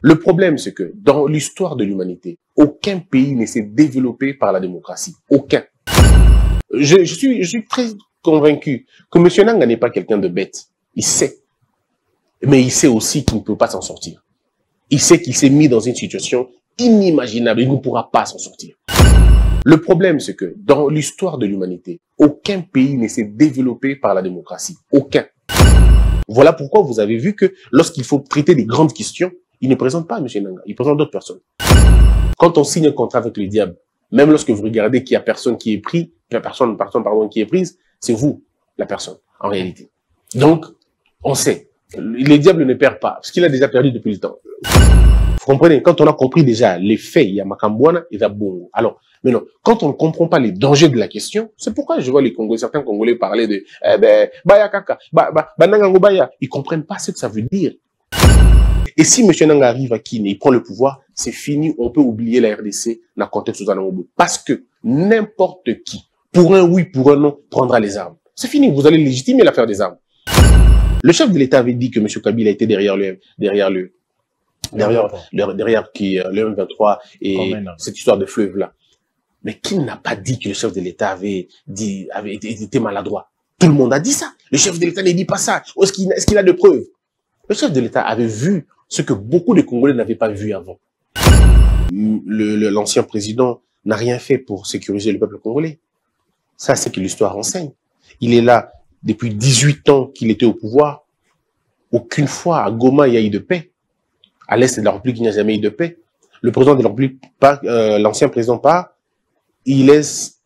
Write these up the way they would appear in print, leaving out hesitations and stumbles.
Le problème, c'est que dans l'histoire de l'humanité, aucun pays ne s'est développé par la démocratie. Aucun. Je suis très convaincu que M. Nanga n'est pas quelqu'un de bête. Il sait. Mais il sait aussi qu'il ne peut pas s'en sortir. Il sait qu'il s'est mis dans une situation inimaginable. Il ne pourra pas s'en sortir. Le problème, c'est que dans l'histoire de l'humanité, aucun pays ne s'est développé par la démocratie. Aucun. Voilà pourquoi vous avez vu que lorsqu'il faut traiter des grandes questions, il ne présente pas M. Nanga, il présente d'autres personnes. Quand on signe un contrat avec le diable, même lorsque vous regardez qu'il n'y a personne qui est pris, personne qui est prise, c'est vous, la personne, en réalité. Donc, on sait, le diable ne perd pas, parce qu'il a déjà perdu depuis le temps. Vous comprenez, quand on a compris déjà les faits, il y a Makambouana et Zabongo. Alors, maintenant, quand on ne comprend pas les dangers de la question, c'est pourquoi je vois les Congolais, certains Congolais parler de Baya Kaka, Nangango Baya. Ils ne comprennent pas ce que ça veut dire. Et si M. Nanga arrive à Kine, il prend le pouvoir, c'est fini, on peut oublier la RDC dans le contexte de Zanangobo. Parce que n'importe qui, pour un oui, pour un non, prendra les armes. C'est fini, vous allez légitimer l'affaire des armes. Le chef de l'État avait dit que M. Kabila était derrière le M23 et cette histoire de fleuve-là. Mais qui n'a pas dit que le chef de l'État avait été maladroit? Tout le monde a dit ça. Le chef de l'État ne dit pas ça. Est-ce qu'il a de preuves? Le chef de l'État avait vu ce que beaucoup de Congolais n'avaient pas vu avant. L'ancien président n'a rien fait pour sécuriser le peuple congolais. Ça, c'est que l'histoire enseigne. Il est là depuis 18 ans qu'il était au pouvoir. Aucune fois à Goma, il y a eu de paix. À l'est de la République, il n'y a jamais eu de paix. Le président de la République, l'ancien président part, il laisse,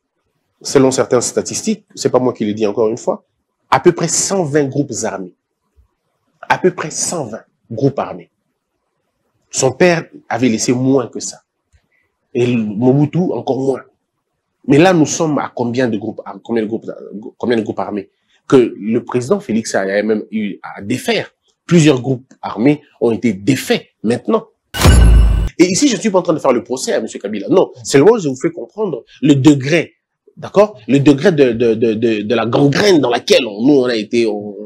selon certaines statistiques, c'est pas moi qui le dis encore une fois, à peu près 120 groupes armés. À peu près 120 groupes armés. Son père avait laissé moins que ça. Et Mobutu, encore moins. Mais là, nous sommes à combien de groupes armés? Que le président Félix a même eu à défaire. Plusieurs groupes armés ont été défaits maintenant. Et ici, je ne suis pas en train de faire le procès à M. Kabila. Non, seulement je vous fais comprendre le degré, d'accord? Le degré de la gangrène dans laquelle on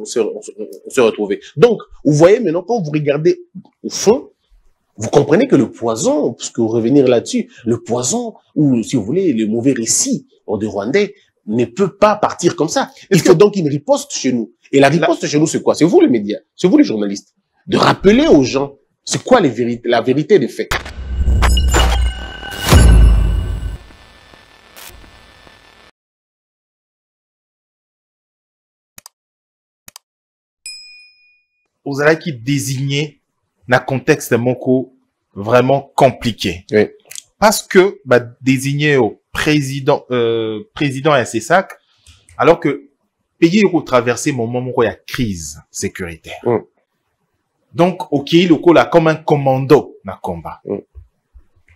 s'est retrouvés. Donc, vous voyez maintenant, quand vous regardez au fond, vous comprenez que le poison, puisque vous revenir là-dessus, le poison, ou si vous voulez, le mauvais récit des Rwandais, ne peut pas partir comme ça. Il faut donc une riposte chez nous. Et la riposte chez nous, c'est quoi? C'est vous les médias, c'est vous les journalistes. De rappeler aux gens, c'est quoi la vérité des faits. Vous allez qui désigner dans le contexte moko vraiment compliqué. Oui. Parce que désigner au président SSAC, alors que pays ont traversé un moment où il y a crise sécuritaire. Donc, ok, le coup là comme un commando dans le combat.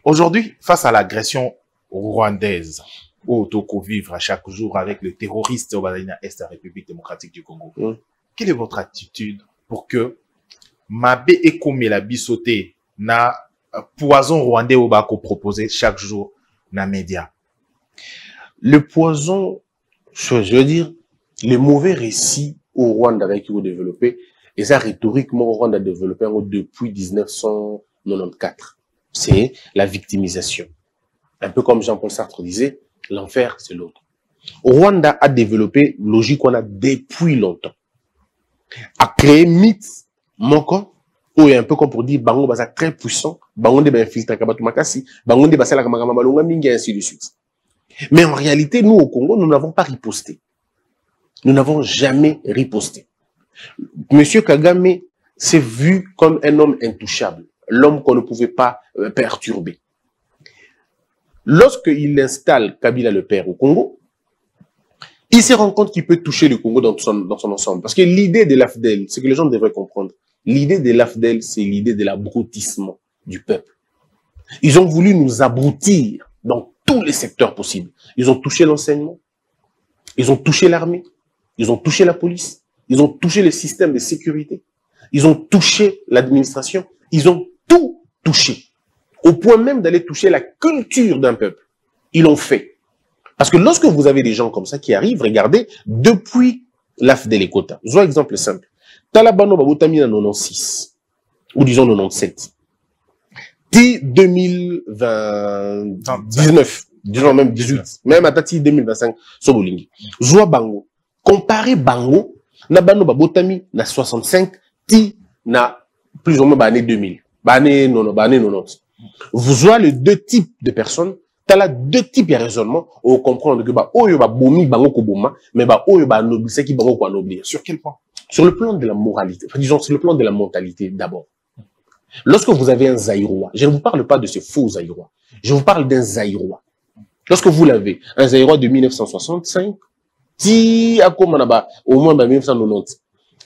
Aujourd'hui, face à l'agression rwandaise, où on vivre à chaque jour avec le terroriste au Est de la République démocratique du Congo, quelle est votre attitude pour que Mabé et Komé la bisoté na poison rwandais au bako proposé chaque jour dans les médias? Le poison, je veux dire, les mauvais récits au Rwanda avec qui vous développez, et ça rhétoriquement, au Rwanda a développé depuis 1994. C'est la victimisation. Un peu comme Jean-Paul Sartre disait, l'enfer, c'est l'autre. Au Rwanda a développé logique qu'on a depuis longtemps. A créé mythe, moko, ou un peu comme pour dire, bango basa très puissant, bango de infiltré kabatu makasi, bango de basa la kamagama malonga mingi, ainsi de suite. Mais en réalité, nous au Congo, nous n'avons pas riposté. Nous n'avons jamais riposté. Monsieur Kagame s'est vu comme un homme intouchable, l'homme qu'on ne pouvait pas perturber. Lorsqu'il installe Kabila le père au Congo, il se rend compte qu'il peut toucher le Congo dans son ensemble. Parce que l'idée de l'AFDEL, c'est que les gens devraient comprendre, l'idée de l'AFDEL, c'est l'idée de l'abrutissement du peuple. Ils ont voulu nous abrutir dans tous les secteurs possibles. Ils ont touché l'enseignement, ils ont touché l'armée, ils ont touché la police, ils ont touché le système de sécurité, ils ont touché l'administration, ils ont tout touché. Au point même d'aller toucher la culture d'un peuple. Ils l'ont fait. Parce que lorsque vous avez des gens comme ça qui arrivent, regardez, depuis l'AFDEL et Kota, je exemple simple. Talabano Babotami en 96, ou disons 97. 2019, disons même 18, même à date 2025, Sobolingi. Zoa Bango. Comparez Bango, na Bano Babotami, na 65, ti, na plus ou moins année 2000. Année 90. Vous voyez les deux types de personnes, t'as là deux types de raisonnement, on comprend que bah, oh, bah, bomi, bango, koboma, mais bah, oh, bah, nobli, c'est qui bango, quoi, nobli. Sur quel point? Sur le plan de la moralité, enfin, disons, sur le plan de la mentalité, d'abord. Lorsque vous avez un Zaïrois, je ne vous parle pas de ce faux Zaïrois, je vous parle d'un Zaïrois. Lorsque vous l'avez, un Zaïrois de 1965, si, à quoi au moins, 1990,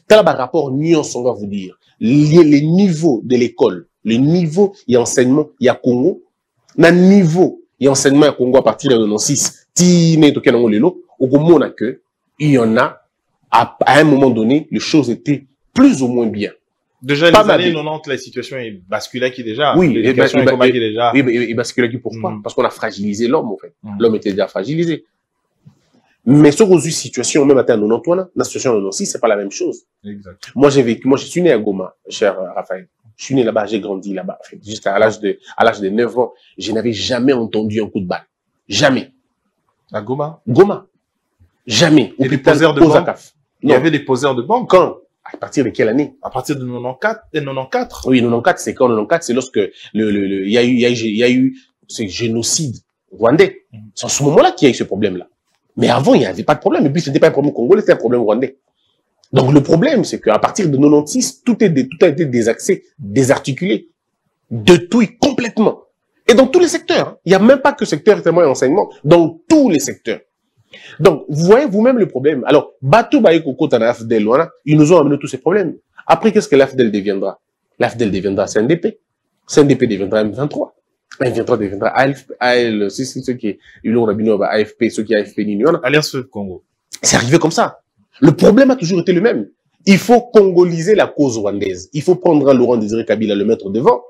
t'as là, rapport nuance, on va vous dire, les niveaux de l'école, le niveau, il y a enseignement, il y a Congo, le niveau, il y a enseignement à Congo à partir de 96, il y en a, à un moment donné, les choses étaient plus ou moins bien. Déjà, pas les années 90, la situation est basculée qui déjà. Oui, l'éducation est déjà. Oui, et basculée qui pourquoi? Parce qu'on a fragilisé l'homme, en fait. L'homme était déjà fragilisé. Mais sur une situation, même à 90, la situation en 96, c'est pas la même chose. Exact. Moi, j'ai vécu, moi, je suis né à Goma, cher Raphaël. Je suis né là-bas, j'ai grandi là-bas. En fait, jusqu'à l'âge de 9 ans, je n'avais jamais entendu un coup de balle. Jamais. À Goma? Goma. Jamais. Et des poseurs de banque? Il y avait des poseurs de banque? Quand? À partir de quelle année? À partir de 94 et 94. Oui, 94, c'est quand? 94, c'est lorsque il y a eu ce génocide rwandais. C'est en ce moment-là qu'il y a eu ce problème-là. Mais avant, il n'y avait pas de problème. Et puis, ce n'était pas un problème congolais, c'était un problème rwandais. Donc, le problème, c'est qu'à partir de 96, tout a été désaxé, désarticulé. De tout et complètement. Et dans tous les secteurs. Il n'y a même pas que secteur témoin et enseignement. Dans tous les secteurs. Donc, vous voyez vous-même le problème. Alors, Batou Baïkoko Tanafdel, ils nous ont amené tous ces problèmes. Après, qu'est-ce que l'AFDEL deviendra? L'AFDEL deviendra CNDP. CNDP deviendra M23. M23 deviendra AL, c'est ceux qui, ils l'ont rabino, AFP, ceux qui AFP, Alliance Congo. C'est arrivé comme ça. Le problème a toujours été le même. Il faut congoliser la cause rwandaise. Il faut prendre Laurent Désiré Kabila, le mettre devant.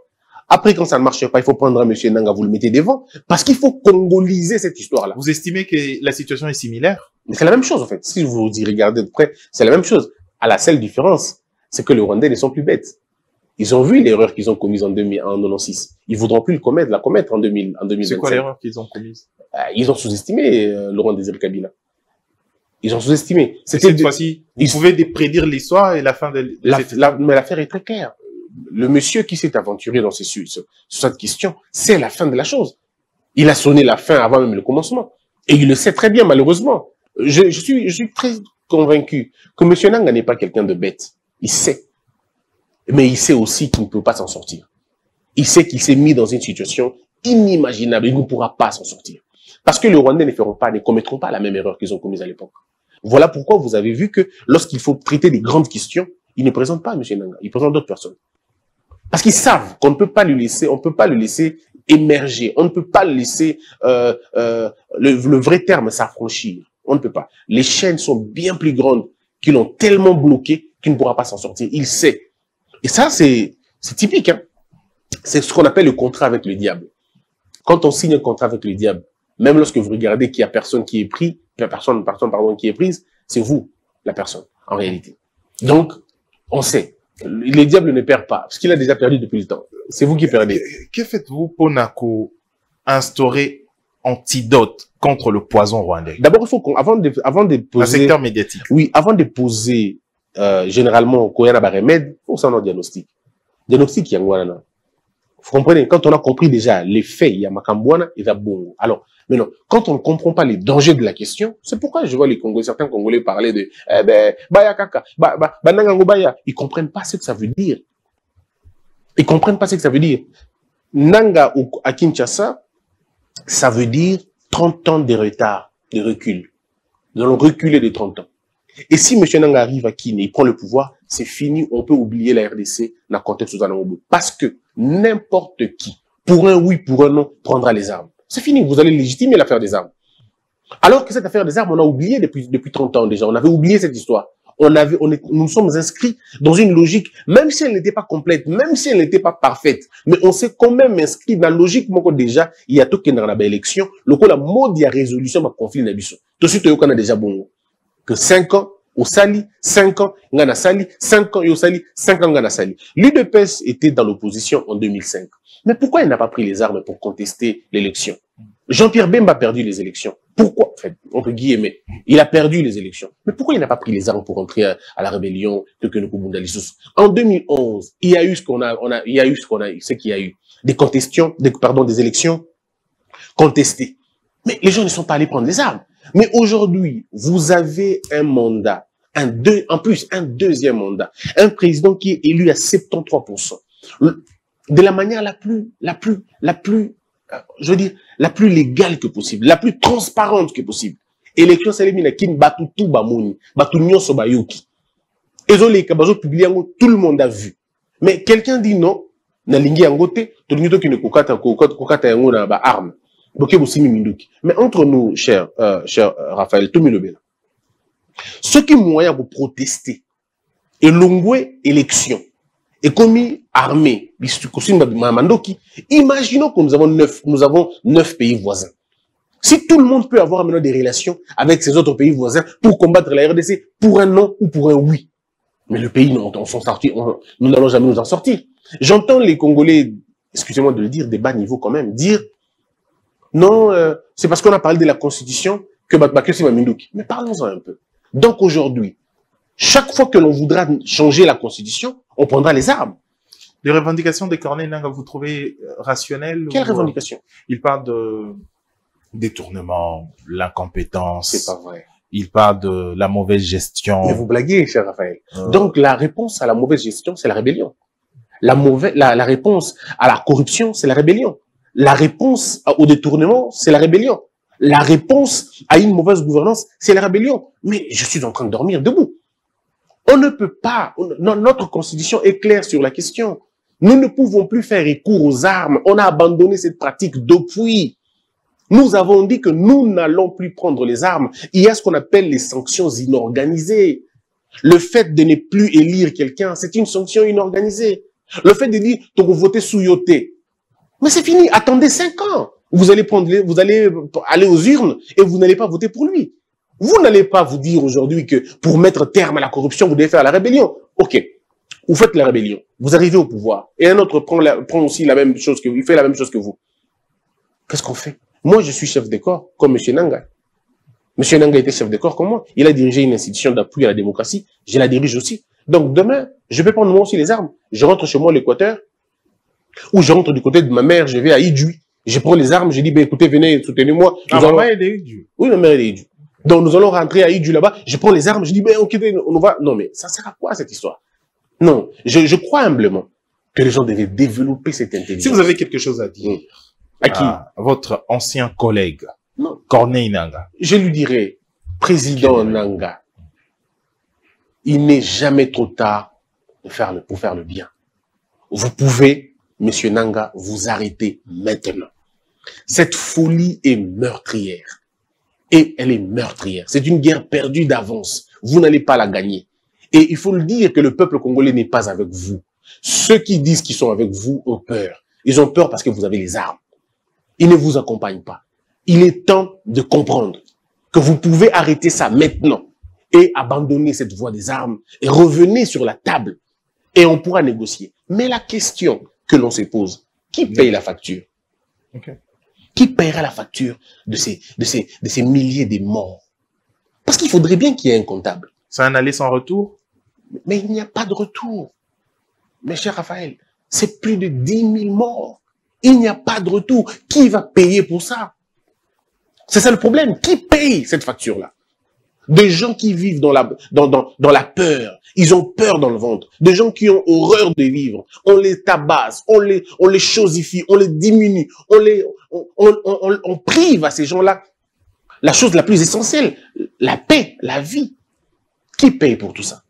Après, quand ça ne marche pas, il faut prendre M. Nanga, vous le mettez devant. Parce qu'il faut congoliser cette histoire-là. Vous estimez que la situation est similaire? C'est la même chose, en fait. Si vous y regardez de près, c'est la même chose. À la seule différence, c'est que les Rwandais ne sont plus bêtes. Ils ont vu l'erreur qu'ils ont commise en 96. Ils voudront plus la commettre en 2025. C'est quoi l'erreur qu'ils ont commise? Ils ont sous-estimé Laurent Désiré Kabila. Ils ont sous-estimé. Cette fois-ci, vous pouvez prédire l'histoire et la fin de mais l'affaire est très claire. Le monsieur qui s'est aventuré dans sur cette question, c'est la fin de la chose. Il a sonné la fin avant même le commencement. Et il le sait très bien, malheureusement. Je suis très convaincu que M. Nanga n'est pas quelqu'un de bête. Il sait. Mais il sait aussi qu'il ne peut pas s'en sortir. Il sait qu'il s'est mis dans une situation inimaginable. Il ne pourra pas s'en sortir. Parce que les Rwandais ne commettront pas la même erreur qu'ils ont commise à l'époque. Voilà pourquoi vous avez vu que lorsqu'il faut traiter des grandes questions, ils ne présentent pas M. Nanga. Ils présentent d'autres personnes. Parce qu'ils savent qu'on ne peut pas le laisser, on ne peut pas le laisser émerger. On ne peut pas le laisser, le vrai terme, s'affranchir. On ne peut pas. Les chaînes sont bien plus grandes qui l'ont tellement bloqué qu'il ne pourra pas s'en sortir. Il sait. Et ça, c'est typique, hein. C'est ce qu'on appelle le contrat avec le diable. Quand on signe un contrat avec le diable, même lorsque vous regardez qu'il y a personne qui est pris, personne qui est prise, c'est vous, la personne, en réalité. Donc, on sait. Le diable ne perd pas, parce qu'il a déjà perdu depuis le temps. C'est vous qui perdez. Que faites-vous pour instaurer antidote contre le poison rwandais? D'abord, il faut avant de poser... Un secteur médiatique. Oui, avant de poser, généralement, quand il y a un remède, il faut s'en un diagnostic. Diagnostic, il y a un. Vous comprenez? Quand on a compris déjà les faits, il y a Makambouana, il y a bon. Alors, maintenant, quand on ne comprend pas les dangers de la question, c'est pourquoi je vois certains Congolais parler de, baya kaka, banangango baya. Ils comprennent pas ce que ça veut dire. Ils comprennent pas ce que ça veut dire. Nanga ou à Kinshasa, ça veut dire 30 ans de retard, de recul. Nous allons reculer de 30 ans. Et si M. Nanga arrive à Kine, il prend le pouvoir, c'est fini, on peut oublier la RDC dans le contexte de Zanangobo. Parce que n'importe qui, pour un oui, pour un non, prendra les armes. C'est fini, vous allez légitimer l'affaire des armes. Alors que cette affaire des armes, on a oublié depuis 30 ans déjà, on avait oublié cette histoire. Nous nous sommes inscrits dans une logique, même si elle n'était pas complète, même si elle n'était pas parfaite, mais on s'est quand même inscrit dans la logique, moi, déjà, il y a tout qui est dans la belle élection, le coup, la mode, il y a résolution, ma conflit, n'abisso. Tout de suite, on a déjà bon, que 5 ans, Au Sali, 5 ans, Ngana Sali, 5 ans, et au Sali, 5 ans, Ngana Sali. L'UDPS était dans l'opposition en 2005. Mais pourquoi il n'a pas pris les armes pour contester l'élection? Jean-Pierre Bemba a perdu les élections. Pourquoi? Enfin, entre guillemets, il a perdu les élections. Mais pourquoi il n'a pas pris les armes pour entrer à la rébellion de Kenokubundalissus? En 2011, il y a eu ce qu'il y a eu. Des élections contestées. Mais les gens ne sont pas allés prendre les armes. Mais aujourd'hui, vous avez un mandat, en plus, un deuxième mandat. Un président qui est élu à 73%. De la manière la plus légale que possible, la plus transparente que possible. Élection salemina kin batu tout bamouni, batu nyonso bayuki. Ezo les kabazo publié tout le monde a vu. Mais quelqu'un dit non, na lingi angote, to lingi to ki ne kokata yango na ba arme. Boké bosimi minduki. Mais entre nous, cher Raphaël Tomilobela, ce qui moyen pour protester et l'ongwe élection et commis armée, imaginons que nous avons 9 pays voisins. Si tout le monde peut avoir maintenant des relations avec ces autres pays voisins pour combattre la RDC, pour un non ou pour un oui. Mais le pays, nous n'allons jamais nous en sortir. J'entends les Congolais, excusez-moi de le dire, des bas niveaux quand même, dire non, c'est parce qu'on a parlé de la Constitution que c'est Mamindouki. Mais parlons-en un peu. Donc aujourd'hui, chaque fois que l'on voudra changer la Constitution, on prendra les armes. Les revendications des Corneille Nangaa, vous trouvez rationnelles? Quelles revendications? Il parle de détournement, l'incompétence. C'est pas vrai. Il parle de la mauvaise gestion. Mais vous blaguez, cher Raphaël. Donc la réponse à la mauvaise gestion, c'est la rébellion. La réponse à la corruption, c'est la rébellion. La réponse au détournement, c'est la rébellion. La réponse à une mauvaise gouvernance, c'est la rébellion. Mais je suis en train de dormir debout. On ne peut pas, notre constitution est claire sur la question. Nous ne pouvons plus faire recours aux armes. On a abandonné cette pratique depuis. Nous avons dit que nous n'allons plus prendre les armes. Il y a ce qu'on appelle les sanctions inorganisées. Le fait de ne plus élire quelqu'un, c'est une sanction inorganisée. Le fait de dire, tu vas voter sous yoté. Mais c'est fini, attendez 5 ans. Vous allez aller aux urnes et vous n'allez pas voter pour lui. Vous n'allez pas vous dire aujourd'hui que pour mettre terme à la corruption, vous devez faire la rébellion. Ok, vous faites la rébellion, vous arrivez au pouvoir, et un autre prend aussi la même chose que vous, il fait la même chose que vous. Qu'est-ce qu'on fait? Moi, je suis chef de corps, comme M. Nangaa. M. Nangaa était chef de corps comme moi. Il a dirigé une institution d'appui à la démocratie. Je la dirige aussi. Donc demain, je vais prendre moi aussi les armes. Je rentre chez moi, l'Équateur, ou je rentre du côté de ma mère, je vais à Idjouy. Je prends les armes, je dis, ben, écoutez, venez, soutenez-moi. Ma mère est d'Idjouy. Oui, ma mère est d'Idjouy. Donc nous allons rentrer à Idjouy là-bas. Je prends les armes, je dis, ben, ok, on va. Non, mais ça sert à quoi cette histoire? Non, je crois humblement que les gens devaient développer cette intelligence. Si vous avez quelque chose à dire à qui? À votre ancien collègue, non. Corneille Nangaa. Je lui dirais, président Nangaa, il n'est jamais trop tard pour faire le bien. Vous pouvez, monsieur Nangaa, vous arrêter maintenant. Cette folie est meurtrière. Et elle est meurtrière. C'est une guerre perdue d'avance. Vous n'allez pas la gagner. Et il faut le dire que le peuple congolais n'est pas avec vous. Ceux qui disent qu'ils sont avec vous ont peur. Ils ont peur parce que vous avez les armes. Ils ne vous accompagnent pas. Il est temps de comprendre que vous pouvez arrêter ça maintenant et abandonner cette voie des armes et revenir sur la table et on pourra négocier. Mais la question que l'on se pose, qui paye la facture? Okay. Qui paiera la facture de ces milliers de morts? Parce qu'il faudrait bien qu'il y ait un comptable. C'est un aller sans retour? Mais il n'y a pas de retour. Mes chers Raphaël, c'est plus de 10 000 morts. Il n'y a pas de retour. Qui va payer pour ça? C'est ça le problème. Qui paye cette facture-là? Des gens qui vivent dans la peur. Ils ont peur dans le ventre. Des gens qui ont horreur de vivre. On les tabasse, on les chosifie, on les diminue, on prive à ces gens-là la chose la plus essentielle, la paix, la vie. Qui paye pour tout ça?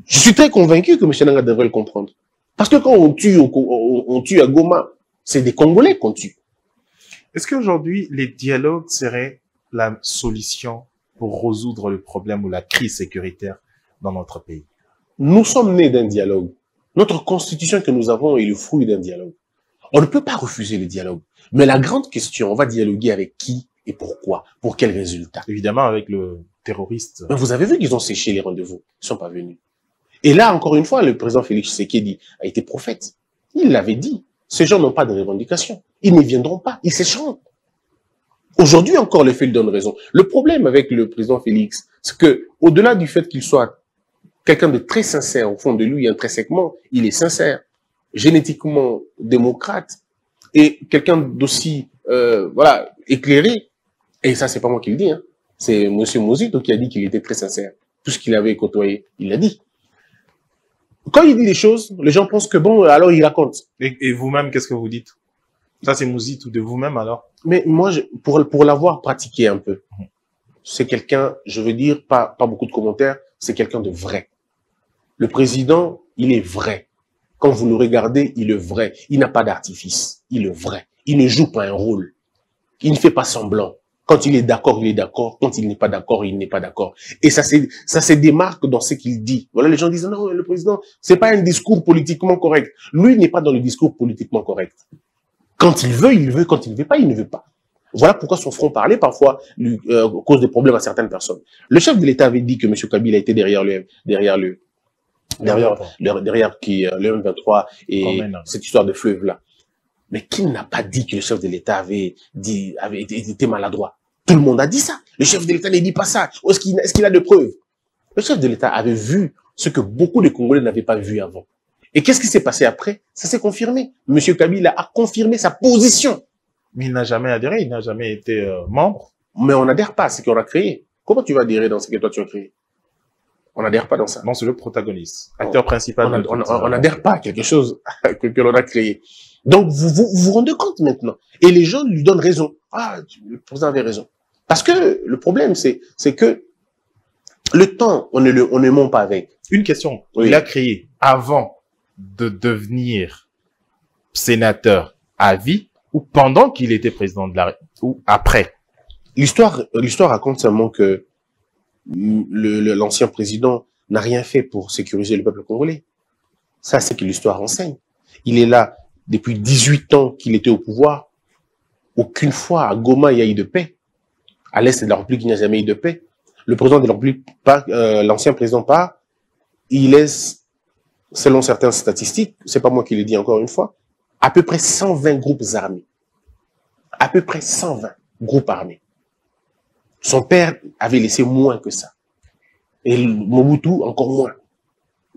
Je suis très convaincu que M. Nangaa devrait le comprendre. Parce que quand on tue à Goma, c'est des Congolais qu'on tue. Est-ce qu'aujourd'hui, les dialogues seraient la solution pour résoudre le problème ou la crise sécuritaire dans notre pays? Nous sommes nés d'un dialogue. Notre constitution que nous avons est le fruit d'un dialogue. On ne peut pas refuser le dialogue. Mais la grande question, on va dialoguer avec qui Et pourquoi? Pour quel résultat? Évidemment, avec le terroriste. Mais vous avez vu qu'ils ont séché les rendez-vous. Ils sont pas venus. Et là, encore une fois, le président Félix Tshisekedi a été prophète. Il l'avait dit. Ces gens n'ont pas de revendication. Ils ne viendront pas. Ils sécheront. Aujourd'hui encore, les faits lui donnent raison. Le problème avec le président Félix, c'est que, au-delà du fait qu'il soit quelqu'un de très sincère, au fond de lui, intrinsèquement, il est sincère, génétiquement démocrate, et quelqu'un d'aussi, voilà, éclairé. Et ça, c'est pas moi qui le dis, hein. C'est monsieur Mozito qui a dit qu'il était très sincère. Tout ce qu'il avait côtoyé, il l'a dit. Quand il dit des choses, les gens pensent que bon, alors il raconte. Et vous-même, qu'est-ce que vous dites? Ça, c'est Mozito de vous-même, alors? Mais moi, pour l'avoir pratiqué un peu, c'est quelqu'un, je veux dire, pas beaucoup de commentaires, c'est quelqu'un de vrai. Le président, il est vrai. Quand vous le regardez, il est vrai. Il n'a pas d'artifice. Il est vrai. Il ne joue pas un rôle. Il ne fait pas semblant. Quand il est d'accord, il est d'accord. Quand il n'est pas d'accord, il n'est pas d'accord. Et ça se démarque dans ce qu'il dit. Voilà, les gens disent, non, le président, c'est pas un discours politiquement correct. Lui, il n'est pas dans le discours politiquement correct. Quand il veut, il veut. Quand il ne veut pas, il ne veut pas. Voilà pourquoi son front parler, parfois, cause des problèmes à certaines personnes. Le chef de l'État avait dit que M. Kabila était derrière le M23 et cette histoire de fleuve-là. Mais qui n'a pas dit que le chef de l'État avait été maladroit? Tout le monde a dit ça. Le chef de l'État ne dit pas ça. Est-ce qu'il a de preuves? Le chef de l'État avait vu ce que beaucoup de Congolais n'avaient pas vu avant. Et qu'est-ce qui s'est passé après? Ça s'est confirmé. Monsieur Kabila a confirmé sa position. Mais il n'a jamais adhéré, il n'a jamais été membre. Mais on n'adhère pas à ce qu'on a créé. Comment tu vas adhérer dans ce que toi tu as créé? On n'adhère pas dans ça. Non, c'est le protagoniste, acteur principal. On n'adhère pas à quelque chose que l'on a créé. Donc, vous rendez compte maintenant. Et les gens lui donnent raison. Ah, vous avez raison. Parce que le problème, c'est que le temps, on ne ment pas avec. Une question. Oui. Il a créé avant de devenir sénateur à vie ou pendant qu'il était président de la République ou après? L'histoire raconte seulement que l'ancien président n'a rien fait pour sécuriser le peuple congolais. Ça, c'est que l'histoire enseigne. Il est là depuis 18 ans qu'il était au pouvoir. Aucune fois à Goma, il y a eu de paix. À l'est de la République, il n'y a jamais eu de paix. Le président de la République, l'ancien président part, il laisse, selon certaines statistiques, c'est pas moi qui le dis encore une fois, à peu près 120 groupes armés. À peu près 120 groupes armés. Son père avait laissé moins que ça. Et Mobutu, encore moins.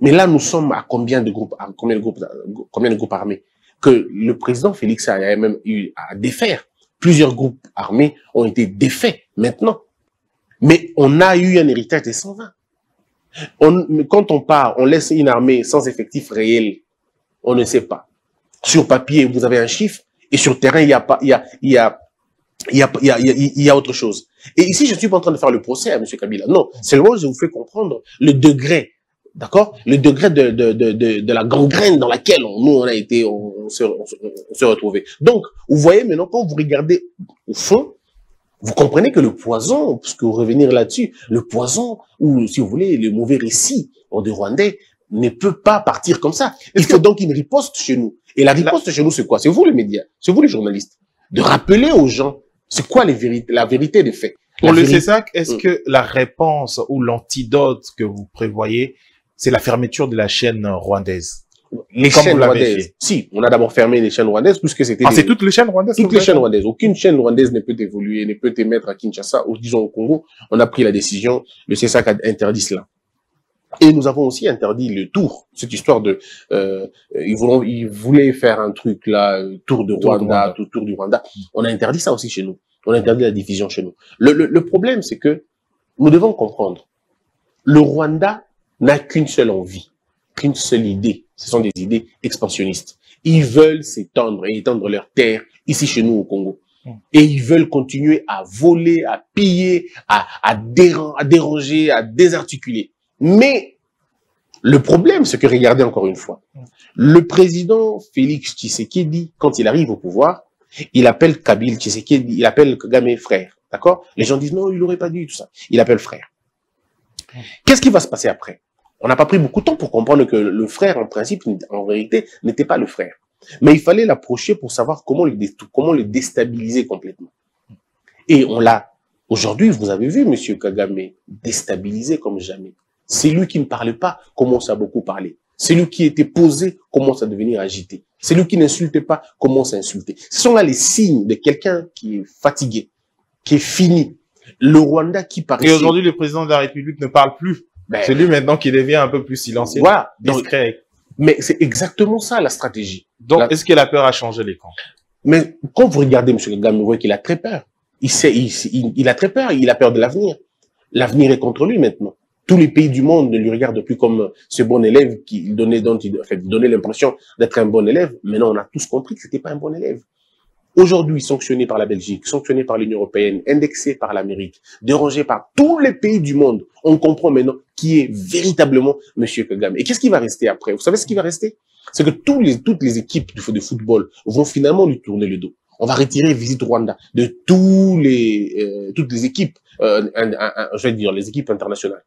Mais là, nous sommes à combien de groupes armés? Que le président Félix a même eu à défaire. Plusieurs groupes armés ont été défaits maintenant. Mais on a eu un héritage des 120. Quand on part, on laisse une armée sans effectif réel. On ne sait pas. Sur papier, vous avez un chiffre. Et sur terrain, il y a autre chose. Et ici, je ne suis pas en train de faire le procès à M. Kabila. Non, seulement je vous fais comprendre le degré, d'accord? Le degré de la gangrène dans laquelle on s'est retrouvés. Donc, vous voyez maintenant, quand vous regardez au fond, vous comprenez que le poison, puisque vous revenir là-dessus, le poison, ou si vous voulez, le mauvais récit des Rwandais, ne peut pas partir comme ça. Il faut donc une riposte chez nous. Et la riposte chez nous, c'est quoi? C'est vous les médias, c'est vous les journalistes. De rappeler aux gens, c'est quoi la vérité des faits. Pour le CESAC, est-ce que la réponse ou l'antidote que vous prévoyez, c'est la fermeture de la chaîne rwandaise? Les chaînes rwandaises. Si, on a d'abord fermé les chaînes rwandaises puisque c'était... Ah, c'est toutes les chaînes rwandaises? Toutes les chaînes rwandaises. Aucune chaîne rwandaise ne peut évoluer, ne peut émettre à Kinshasa ou disons au Congo. On a pris la décision, le CESAC a interdit cela. Et nous avons aussi interdit le tour, cette histoire de... ils voulaient faire un truc là, tour du Rwanda. On a interdit ça aussi chez nous. On a interdit la division chez nous. Le problème, c'est que nous devons comprendre. Le Rwanda n'a qu'une seule envie, qu'une seule idée. Ce sont des idées expansionnistes. Ils veulent s'étendre et étendre leurs terres ici chez nous au Congo. Et ils veulent continuer à voler, à piller, à déranger, à désarticuler. Mais le problème, c'est que regardez encore une fois, le président Félix Tshisekedi, quand il arrive au pouvoir, il appelle Kabila Tshisekedi, il appelle Kagame frère, d'accord? Les gens disent non, il n'aurait pas dit tout ça. Il appelle frère. Qu'est-ce qui va se passer après? On n'a pas pris beaucoup de temps pour comprendre que le frère, en principe, en vérité, n'était pas le frère. Mais il fallait l'approcher pour savoir comment le déstabiliser complètement. Et on l'a, aujourd'hui, vous avez vu Monsieur Kagame déstabilisé comme jamais. C'est lui qui ne parlait pas, commence à beaucoup parler. C'est lui qui était posé, commence à devenir agité. C'est lui qui n'insultait pas, commence à insulter. Ce sont là les signes de quelqu'un qui est fatigué, qui est fini. Le Rwanda qui paraissait... Et aujourd'hui, le président de la République ne parle plus. Ben, c'est lui maintenant qui devient un peu plus silencieux, voilà, discret. Mais c'est exactement ça la stratégie. Donc, est-ce qu'il a peur à changer les camps? Mais quand vous regardez M. Kagame, vous voyez qu'il a très peur. Il a très peur, il a peur de l'avenir. L'avenir est contre lui maintenant. Tous les pays du monde ne lui regardent plus comme ce bon élève qui donnait, donnait l'impression d'être un bon élève. Maintenant, on a tous compris que c'était pas un bon élève. Aujourd'hui, sanctionné par la Belgique, sanctionné par l'Union européenne, indexé par l'Amérique, dérangé par tous les pays du monde, on comprend maintenant qui est véritablement M. Kagame. Et qu'est-ce qui va rester après? Vous savez ce qui va rester? C'est que toutes les équipes de football vont finalement lui tourner le dos. On va retirer Visite Rwanda de toutes les équipes, je vais dire les équipes internationales.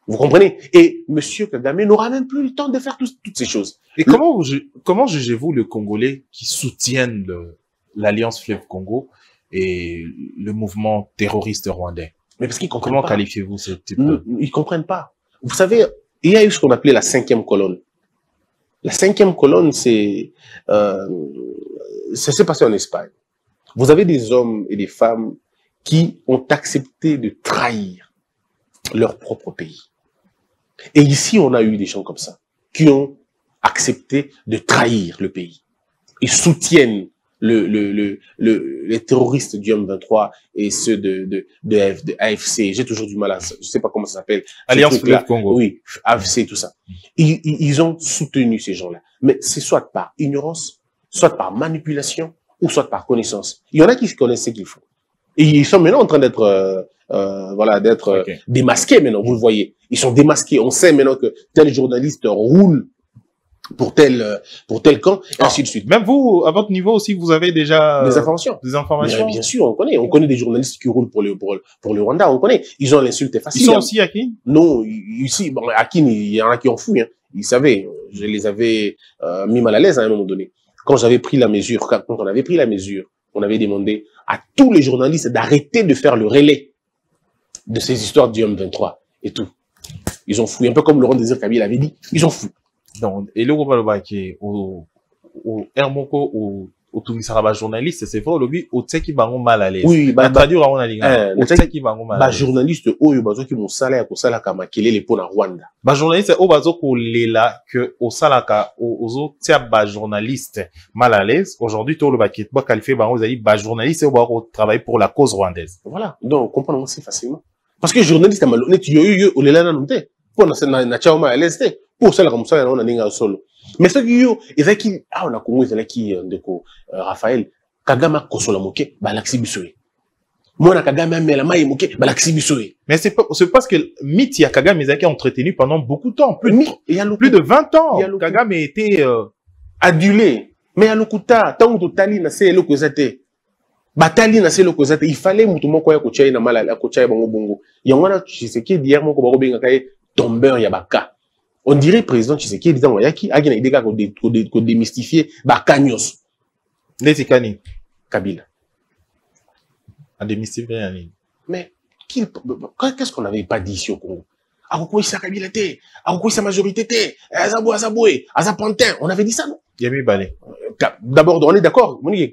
Vous comprenez? Et M. Kagame n'aura même plus le temps de faire toutes ces choses. Et comment jugez-vous le Congolais qui soutiennent l'Alliance Fleuve Congo et le mouvement terroriste rwandais? Mais parce qu'ils comprennent pas. Comment qualifiez-vous ce type de... Ils comprennent pas. Vous savez, il y a eu ce qu'on appelait la 5e colonne. La 5e colonne, ça s'est passé en Espagne. Vous avez des hommes et des femmes qui ont accepté de trahir leur propre pays. Et ici, on a eu des gens comme ça, qui ont accepté de trahir le pays. Ils soutiennent les terroristes du M23 et ceux de AFC. J'ai toujours du mal à, je sais pas comment ça s'appelle. Alliance Fleuve Congo. Oui, AFC, tout ça. Ils ont soutenu ces gens-là. Mais c'est soit par ignorance, soit par manipulation, ou soit par connaissance. Il y en a qui connaissent ce qu'ils font. Et ils sont maintenant en train d'être, démasqués maintenant, vous le voyez. Ils sont démasqués. On sait maintenant que tel journaliste roule pour tel camp, et ainsi de suite. Même vous, à votre niveau aussi, vous avez déjà des informations. Des informations. Bien sûr, on connaît. On connaît des journalistes qui roulent pour le Rwanda. On connaît. Ils ont l'insulte facile. Ils sont aussi à qui? Non, ici, bon, à qui il y en a qui en fouillent. Hein. Ils savaient. Je les avais mis mal à l'aise à un moment donné. Quand j'avais pris la mesure, quand on avait pris la mesure, on avait demandé à tous les journalistes d'arrêter de faire le relais de ces histoires du M23 et tout. Ils ont fouillé, un peu comme Laurent Désir Kabila avait dit. Ils ont fouillé. Donc, et le groupe qui au Hermoko au Tumisaraba journaliste, c'est vrai, le au Tseki Bango mal à l'aise. Oui, traduire à Liga. Au Tseki Bango mal à l'aise. Journaliste, au Bazo qui m'ont salé à Sala Kamakele les pour la Rwanda. Journaliste, au Bazo ko lela que au Salaka, au Tia journaliste mal à l'aise. Aujourd'hui, tout le baquet, qualifié Bango, vous avez dit, journaliste, au travailler pour la cause rwandaise. Voilà. Donc, on comprend assez facilement. Parce que journaliste, malhonnête, au lela non te. Pour na chaoma à l'aise te. Pour ça, comme ça, on a ninga solo. Mais ce qui est qui, on a connu, c'est qui, Raphaël, Kagame kosola moke, laksi bisoye. Moi, Kagame mela maï moke, laksi bisoye. Mais c'est parce que mythe, il y a Kagame, ils ont entretenu pendant beaucoup de temps. Plus de 20 ans. Kagame a été, adulé. Mais à l'okuta, tant que tali na se lo kozate. Batali na se lo kozate. Il fallait mutu moko ya kochai na mala, ya kochai bango bongo. Yangwana, je sais qui, d'hier, moko bako benga kaye, tombeur yabaka. On dirait président Tshisekedi disant yaki agina ideka ko démystifier bakanyos. Neti kani Kabila. A démystifier yani. Mais qu'est-ce qu'on n'avait pas dit ici au Congo? Akoko isa Kabila te, akoko isa majorité te, azaboué, azapantin, on avait dit ça non? Yami balé. D'abord on est d'accord, on dit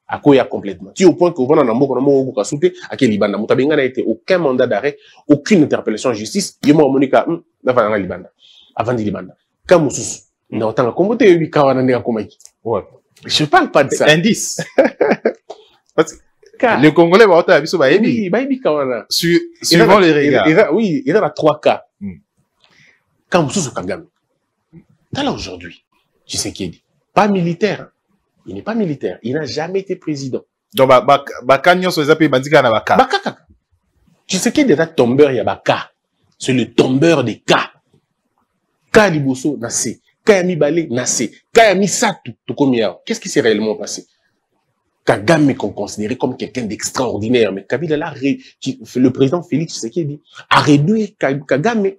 Akoya complètement. Tu au point que vous n'avez pas souté à quel Libanda. Moutabinga n'a été aucun mandat d'arrêt, aucune interpellation en justice. Yemo Monica, n'a pas dans Libanda. Avant de Libanda. Kamoussous. N'a autant comment t'es eu Kawana Nega Komaki. Ouais. Je parle pas de ça. Indice. Parce que le Congolais va autant abisso baebi. Oui, baebi Kawana. Suivant les regards. Oui, il y a 3 cas. Kamoussous ou Kagame. T'as là aujourd'hui. Tu sais qui est dit. Pas militaire. Il n'est pas militaire. Il n'a jamais été président. Donc, Bakanyo sur les appels bandika na baka. Baka. Tu sais qu'il y a tombeur, il y a baka. C'est le tombeur des cas. Ka liboso, nase. Ka yami balé, nase. Ka yami satu, tokomiao. Qu'est-ce qui s'est réellement passé? Kagame qu'on considérait comme quelqu'un d'extraordinaire. Mais Kabila là, le président Félix Tshisekedi a réduit Kagame,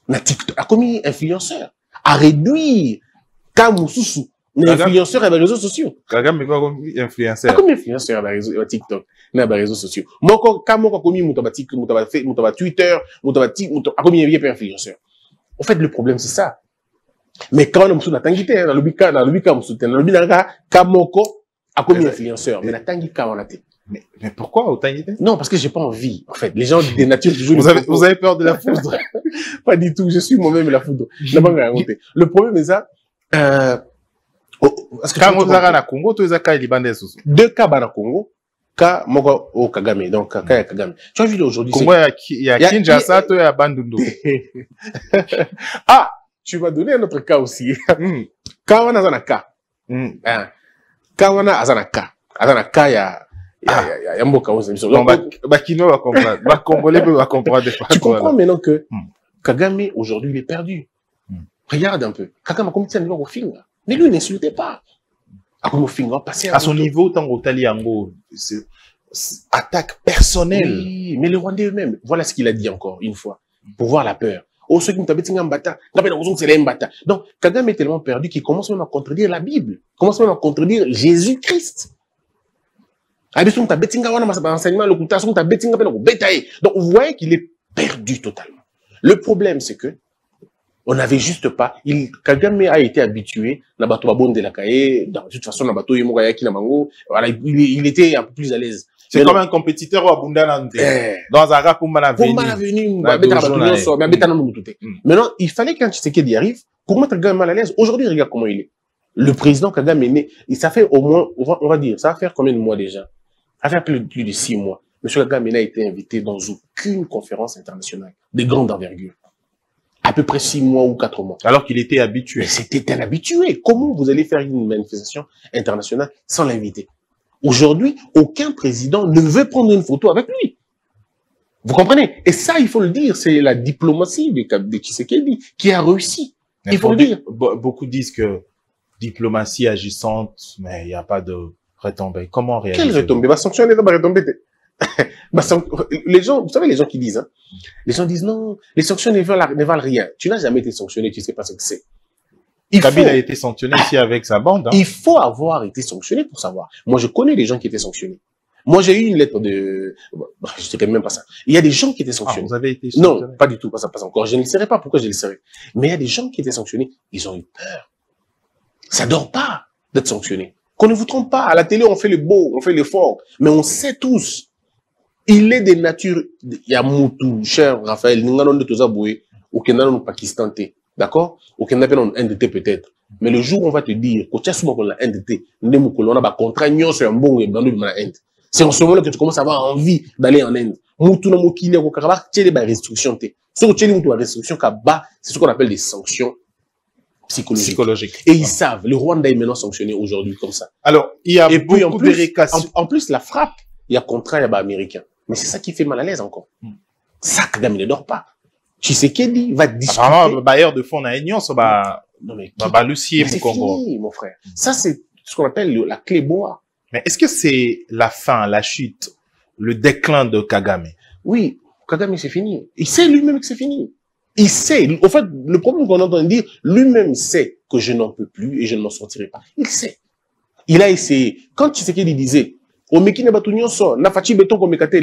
a commis influenceur, a réduit Kamoussou Mais influenceur à les réseaux sociaux. Kagame est quoi comme influenceur? Comme influenceur à les TikTok, na les réseaux sociaux. Moi quand moi comme mutaba TikTok, mutaba Twitter, mutaba TikTok, comme il y a influenceur. En fait le problème c'est ça. Mais quand on me la tangité dans le bika on soutient dans le bika kamoko a comme influenceur mais la tangika on a été. Mais pourquoi autant d'idées? Non, parce que j'ai pas envie. En fait, les gens des natures toujours. Vous avez peur de la foudre? Pas du tout. Je suis moi-même la foudre. Le problème est ça. Quand vous avez na Congo, tu as cas libanais aussi. Deux cas na Congo, cas moko au Kagame. Donc cas Kagame. Tu as vu aujourd'hui. Congo il y a Kinshasa, tu as Bandundu. Ah, tu vas donner un autre cas aussi. Quand on a un cas. Quand on a un cas, il y a mboka aux émissions. Bakino va comprendre. Ba Congolais va comprendre. Tu comprends maintenant que Kagame aujourd'hui il est perdu. Regarde un peu. Kagame a commis un niveau au finger. Mais lui n'insultez pas. À son niveau, tant au Taliango, c'est attaque personnelle. Oui, mais les Rwandais eux-mêmes, voilà ce qu'il a dit encore une fois, pour voir la peur. Oh, ceux qui m'ont tabé mbata, c'est mbata. Donc, Kagame est tellement perdu qu'il commence même à contredire la Bible, commence même à contredire Jésus-Christ. Donc, vous voyez qu'il est perdu totalement. Le problème, c'est que on n'avait juste pas. Kagame a été habitué na bato babonde la kaye. De toute façon, na bato yemoya ki na mango. Voilà, il était un peu plus à l'aise. C'est comme un compétiteur au Abundanante. Dans un rap pour Maintenant, il fallait qu'un Tshisekedi y arrive pour mettre Kagame mal à l'aise. Aujourd'hui, regarde comment il est. Le président Kagame est né. Et ça fait au moins, on va dire, ça va faire combien de mois déjà? Ça va faire plus de 6 mois. Monsieur Kagame n'a été invité dans aucune conférence internationale de grande envergure. À peu près 6 mois ou 4 mois. Alors qu'il était habitué. Mais c'était un habitué. Comment vous allez faire une manifestation internationale sans l'inviter? Aujourd'hui, aucun président ne veut prendre une photo avec lui. Vous comprenez? Et ça, il faut le dire, c'est la diplomatie de Tshisekedi qui a réussi. Il faut le dire. Beaucoup disent que diplomatie agissante, mais il n'y a pas de retombées. Comment réaliser? Quelle retombée? Va sanctionner, va retombée. Les gens, vous savez, les gens qui disent, hein, les gens disent non, les sanctions ne valent rien. Tu n'as jamais été sanctionné, tu sais pas ce que c'est. Kabila a été sanctionné ici avec sa bande. Hein. Il faut avoir été sanctionné pour savoir. Moi, je connais des gens qui étaient sanctionnés. Moi, j'ai eu une lettre de, je sais même pas ça. Il y a des gens qui étaient sanctionnés. Vous avez été sanctionné? Non, pas du tout, pas encore. Je ne le saurais pas pourquoi je le saurais. Mais il y a des gens qui étaient sanctionnés. Ils ont eu peur. Ça dort pas d'être sanctionné. Qu'on ne vous trompe pas. À la télé, on fait le beau, on fait l'effort. Mais on sait tous. Il est des natures, il y a Moutou, cher Raphaël, Ninganon de Tozaboué, au Kenya, au Pakistan, d'accord? Au Kenya, on a NDT peut-être. Mais le jour où on va te dire, quand tu as souvent la NDT, on a un contrat, sur un bon et dans l'Inde. C'est en ce moment que tu commences à avoir envie d'aller en Inde. Moutou, no mokine, au Karabakh, tu as des restrictions, ce que tu as des restrictions, c'est ce qu'on appelle des sanctions psychologiques. Et ils savent, le Rwanda est maintenant sanctionné aujourd'hui comme ça. Alors, il y a beaucoup de récassions. En plus, la frappe, il y a contrat, il y a américain. Mais c'est ça qui fait mal à l'aise encore. Ça, Kagame ne dort pas. Tshisekedi va discuter. Apparemment, bailleur de fonds à Aignan, ça va, c'est fini, mon frère. Ça, c'est ce qu'on appelle la clé bois. Mais est-ce que c'est la fin, la chute, le déclin de Kagame? Oui, Kagame, c'est fini. Il sait lui-même que c'est fini. Il sait. En fait, le problème qu'on entend dire, lui-même sait que je n'en peux plus et je ne m'en sortirai pas. Il sait. Il a essayé. Quand Tshisekedi disait, les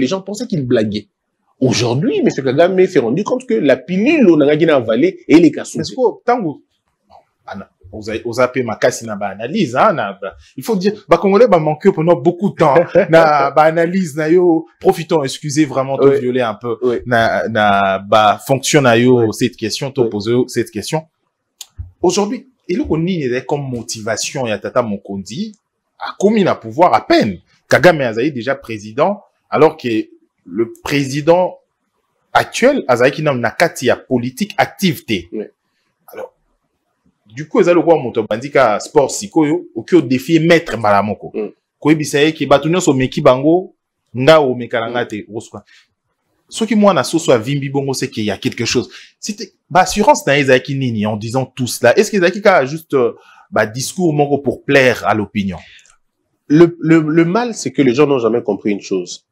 gens pensaient qu'il blaguait. Aujourd'hui, M. Kagame s'est rendu compte que la pilule, on a avalé et les cassous. Mais tant que vous avez ma casse na analyse, hein, il faut dire, Congolais va manquer pendant beaucoup de temps, na analyse na yo, profitons, excusez vraiment de violer un peu, fonction na yo cette question, te poser cette question. Aujourd'hui, il est comme motivation, ya Tata Mokondi, a commis à pouvoir à peine. Kagame Azaï déjà président, alors que le président actuel, Azaï qui n'a nakati ya politique activité. Oui. Alors, du coup, Azaï le roi Montobandika sport sikoyo, au qui défier maître Malamoko. Koi bisaye ki batunyo so meki bango, nga o mekalangate, oswa. Ce qui moi na so soit vimbi bongo, c'est qu'il y a quelque chose. C'était, assurance na Azaï qui nini en disant tout cela. Est-ce que Azaï qui a juste, discours mongo pour plaire à l'opinion? Le mal, c'est que les gens n'ont jamais compris une chose.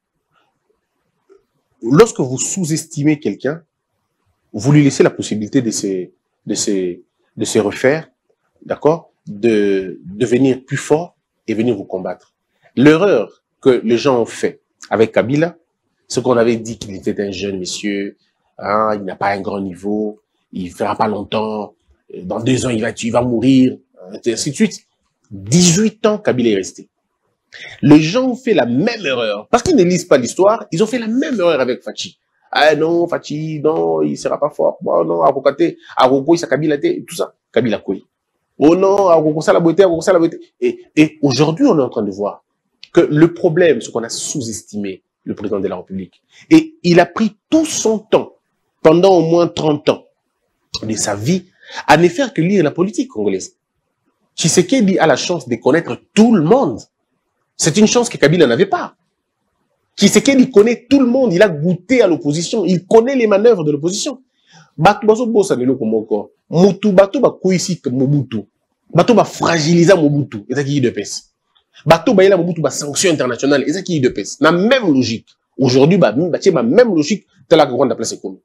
Lorsque vous sous-estimez quelqu'un, vous lui laissez la possibilité de se refaire, d'accord? de devenir plus fort et venir vous combattre. L'erreur que les gens ont fait avec Kabila, ce qu'on avait dit qu'il était un jeune monsieur, hein, il n'a pas un grand niveau, il ne fera pas longtemps, dans 2 ans il va mourir, et ainsi de suite. 18 ans Kabila est resté. Les gens ont fait la même erreur, parce qu'ils ne lisent pas l'histoire, ils ont fait la même erreur avec Fachi. Ah non, Fachi, non, il sera pas fort. Oh non, Arokate, Aroko, il s'est Kabila, tout ça. Kabila Koui. Oh non, Aroko, ça la beauté, Aroko, ça la beauté. Et aujourd'hui, on est en train de voir que le problème, c'est qu'on a sous-estimé le président de la République. Et il a pris tout son temps, pendant au moins 30 ans de sa vie, à ne faire que lire la politique congolaise. Tshisekedi a la chance de connaître tout le monde. C'est une chance que Kabila n'avait pas. Tshisekedi connaît tout le monde, il a goûté à l'opposition, il connaît les manœuvres de l'opposition. Bato bazo bossa nelo komoko. Mutu bato ba koisi Mobutu. Bato ba fragiliser Mobutu, ezaki UDPS. Bato ba yela Mobutu ba sanction internationale, ezaki UDPS. Na même logique. Aujourd'hui ba même logique telle que Rwanda place comme.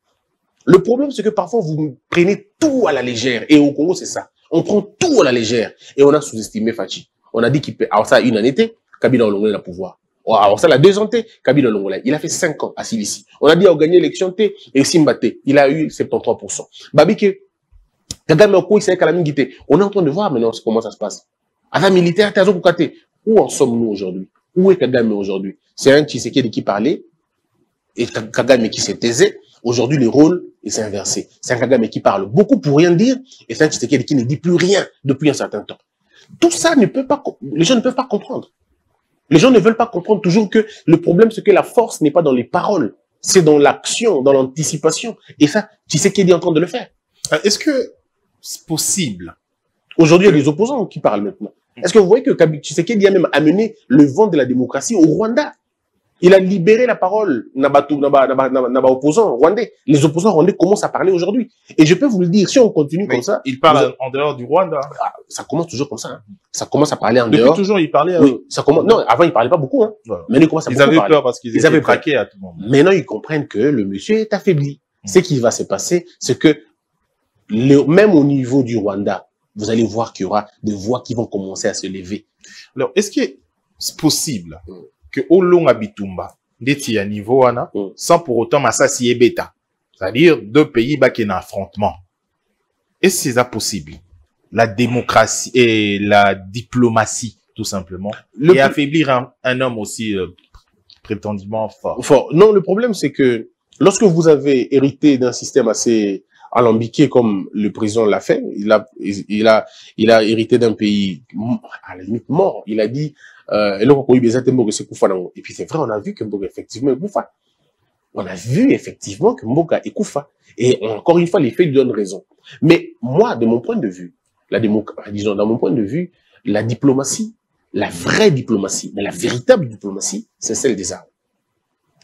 Le problème c'est que parfois vous prenez tout à la légère et au Congo c'est ça. On prend tout à la légère et on a sous-estimé Fachi. On a dit qu'il peut alors ça une année Kabila Olongole le pouvoir. Alors ça, la 2 ans, Kabila Olongole, il a fait 5 ans à Silici. On a dit, il a gagné l'élection, et Simbate, il a eu 73%. Babike, Kagame Oko, il s'est calamité. On est en train de voir maintenant comment ça se passe. Avant militaire, où en sommes-nous aujourd'hui? Où est Kagame aujourd'hui? C'est un Tshisekedi qui parlait, et Kagame qui s'est taisé. Aujourd'hui, le rôle est inversé. C'est un Kagame qui parle beaucoup pour rien dire, et c'est un Tshisekedi qui ne dit plus rien depuis un certain temps. Tout ça ne peut pas, les gens ne peuvent pas comprendre. Les gens ne veulent pas comprendre toujours que le problème, c'est que la force n'est pas dans les paroles, c'est dans l'action, dans l'anticipation. Et ça, Tshisekedi est en train de le faire. Est-ce que c'est possible? Aujourd'hui, il y a des opposants qui parlent maintenant. Est-ce que vous voyez que Tshisekedi a même amené le vent de la démocratie au Rwanda? Il a libéré la parole naba opposants rwandais. Les opposants rwandais commencent à parler aujourd'hui. Et je peux vous le dire, si on continue comme ça... Il parle en dehors du Rwanda. Ça commence toujours comme ça. Hein. Ça commence à parler en dehors. Depuis toujours, il parlait... Oui, ça commence... Non, avant, il parlait pas beaucoup. Hein. Ouais. Mais il commence à ils avaient peur parce qu'ils avaient braqué à tout le monde. Maintenant, ils comprennent que le monsieur est affaibli. Ce qui va se passer, c'est que même au niveau du Rwanda, vous allez voir qu'il y aura des voix qui vont commencer à se lever. Alors, est-ce que c'est possible que au long Abitumba, d'être à niveau sans pour autant Massassi et Beta, c'est-à-dire 2 pays qui sont en affrontement. Est-ce que c'est possible? La démocratie et la diplomatie, tout simplement, et affaiblir un homme aussi prétendument fort. Non, le problème c'est que lorsque vous avez hérité d'un système assez alambiqué comme le président l'a fait, il a hérité d'un pays à la limite mort. Il a dit et puis c'est vrai, on a vu que Mboka effectivement est Koufa. On a vu effectivement que Mboka est Koufa. Et encore une fois, les faits lui donnent raison. Mais moi, de mon point de vue, dans mon point de vue, la diplomatie, la vraie diplomatie, mais la véritable diplomatie, c'est celle des armes.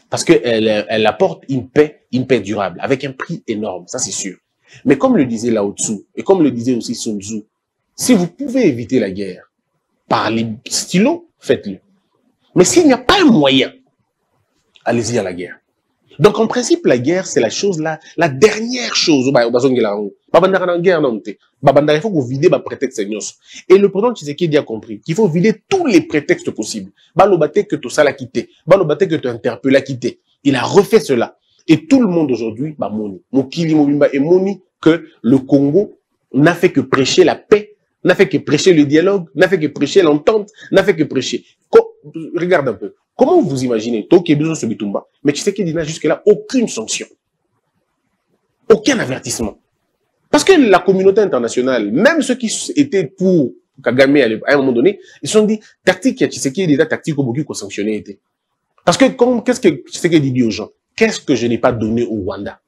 Parce qu'elle apporte une paix durable, avec un prix énorme, ça c'est sûr. Mais comme le disait Lao Tzu, et comme le disait aussi Sun Tzu, si vous pouvez éviter la guerre par les stylos, faites-le. Mais s'il n'y a pas un moyen, allez-y à la guerre. Donc en principe, la guerre, c'est la chose là, la dernière chose. Il faut que vous videz les prétextes. Et le président Tshisekedi a compris qu'il faut vider tous les prétextes possibles. Que tout ça l'a quitté. Que tu interpellé l'a quitté. Il a refait cela. Et tout le monde aujourd'hui, Mokili Mobimba et Moni, que le Congo n'a fait que prêcher la paix, n'a fait que prêcher le dialogue, n'a fait que prêcher l'entente, n'a fait que prêcher. Regarde un peu. Comment vous imaginez, mais Tshisekedi n'a jusque-là aucune sanction. Aucun avertissement. Parce que la communauté internationale, même ceux qui étaient pour Kagame à un moment donné, ils se sont dit, tactique, Tshisekedi est la tactique au Bogu qu'on sanctionnait. Parce que qu'est-ce que Tshisekedi dit aux gens? Qu'est-ce que je n'ai pas donné au Rwanda?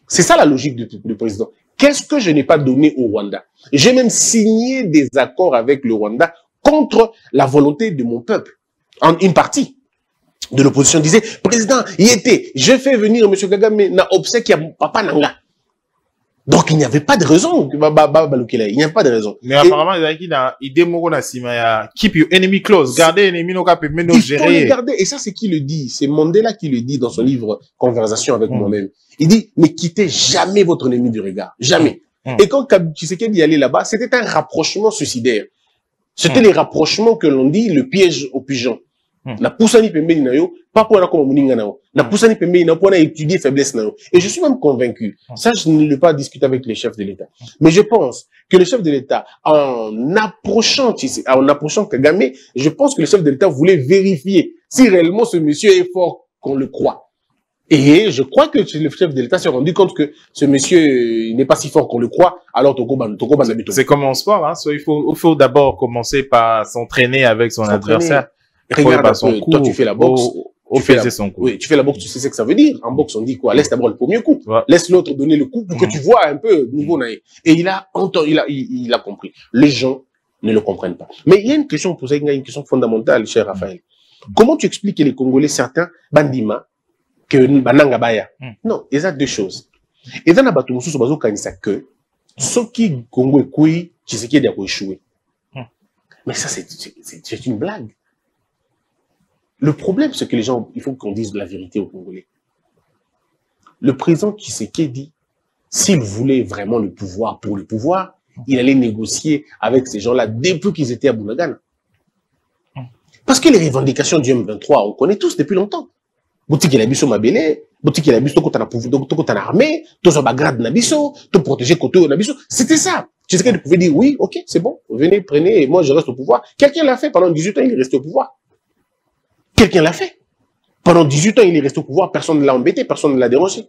C'est ça la logique du président. Qu'est-ce que je n'ai pas donné au Rwanda? J'ai même signé des accords avec le Rwanda contre la volonté de mon peuple. Une partie de l'opposition disait, président, y était, je fais venir M. Kagame na obsèque à papa Nanga. Donc il n'y avait pas de raison. Il n'y avait pas de raison. Mais apparemment, il keep your enemy close. Gardez l'ennemi, il faut le garder. Et ça, c'est qui le dit? C'est Mandela qui le dit dans son livre Conversation avec moi-même. Il dit, ne quittez jamais votre ennemi du regard. Jamais. Et quand Tshisekedi allait là-bas, c'était un rapprochement suicidaire. C'était les rapprochements que l'on dit le piège au pigeon. Na poussani pembeni na yo, pas pour la comme moninga na yo. Na poussani pembeni na pour étudier faiblesse na yo. Et je suis même convaincu. Ça, je ne l'ai pas discuté avec les chefs de l'État. Mais je pense que le chef de l'État, en approchant Kagame, je pense que le chef de l'État voulait vérifier si réellement ce monsieur est fort qu'on le croit. Et je crois que le chef de l'État s'est rendu compte que ce monsieur n'est pas si fort qu'on le croit, alors c'est comme en sport, hein. Il faut d'abord commencer par s'entraîner avec son adversaire. Regarde, toi tu fais la boxe. Tu fais son coup. Oui, tu fais la boxe, tu sais ce que ça veut dire. En boxe, on dit quoi? Laisse d'abord le premier coup. Ouais. Laisse l'autre donner le coup pour que tu vois un peu le niveau naïf. Et il a compris. Les gens ne le comprennent pas. Mais il y a une question posée, une question fondamentale, cher Raphaël. Comment tu expliques que les Congolais, certains, bandima, que bananga baya? Non, il y a deux choses. Et dans la bataille, nous sommes que ce qui Congo est couille, tu sais qu'il y a échoué. Mais ça, c'est une blague. Le problème, c'est que les gens, il faut qu'on dise la vérité aux Congolais. Le président Tshisekedi, s'il voulait vraiment le pouvoir pour le pouvoir, il allait négocier avec ces gens-là depuis qu'ils étaient à Bunagana. Parce que les revendications du M23, on connaît tous depuis longtemps. Boutique il a biso mabele, boutique il a biso toko armée, tout ça grade nabiso, tout protéger côté nabiso. C'était ça. Tshisekedi pouvait dire oui, ok, c'est bon, venez, prenez, et moi je reste au pouvoir. Quelqu'un l'a fait pendant 18 ans, il est resté au pouvoir. Quelqu'un l'a fait. Pendant 18 ans, il est resté au pouvoir, personne ne l'a embêté, personne ne l'a dérangé.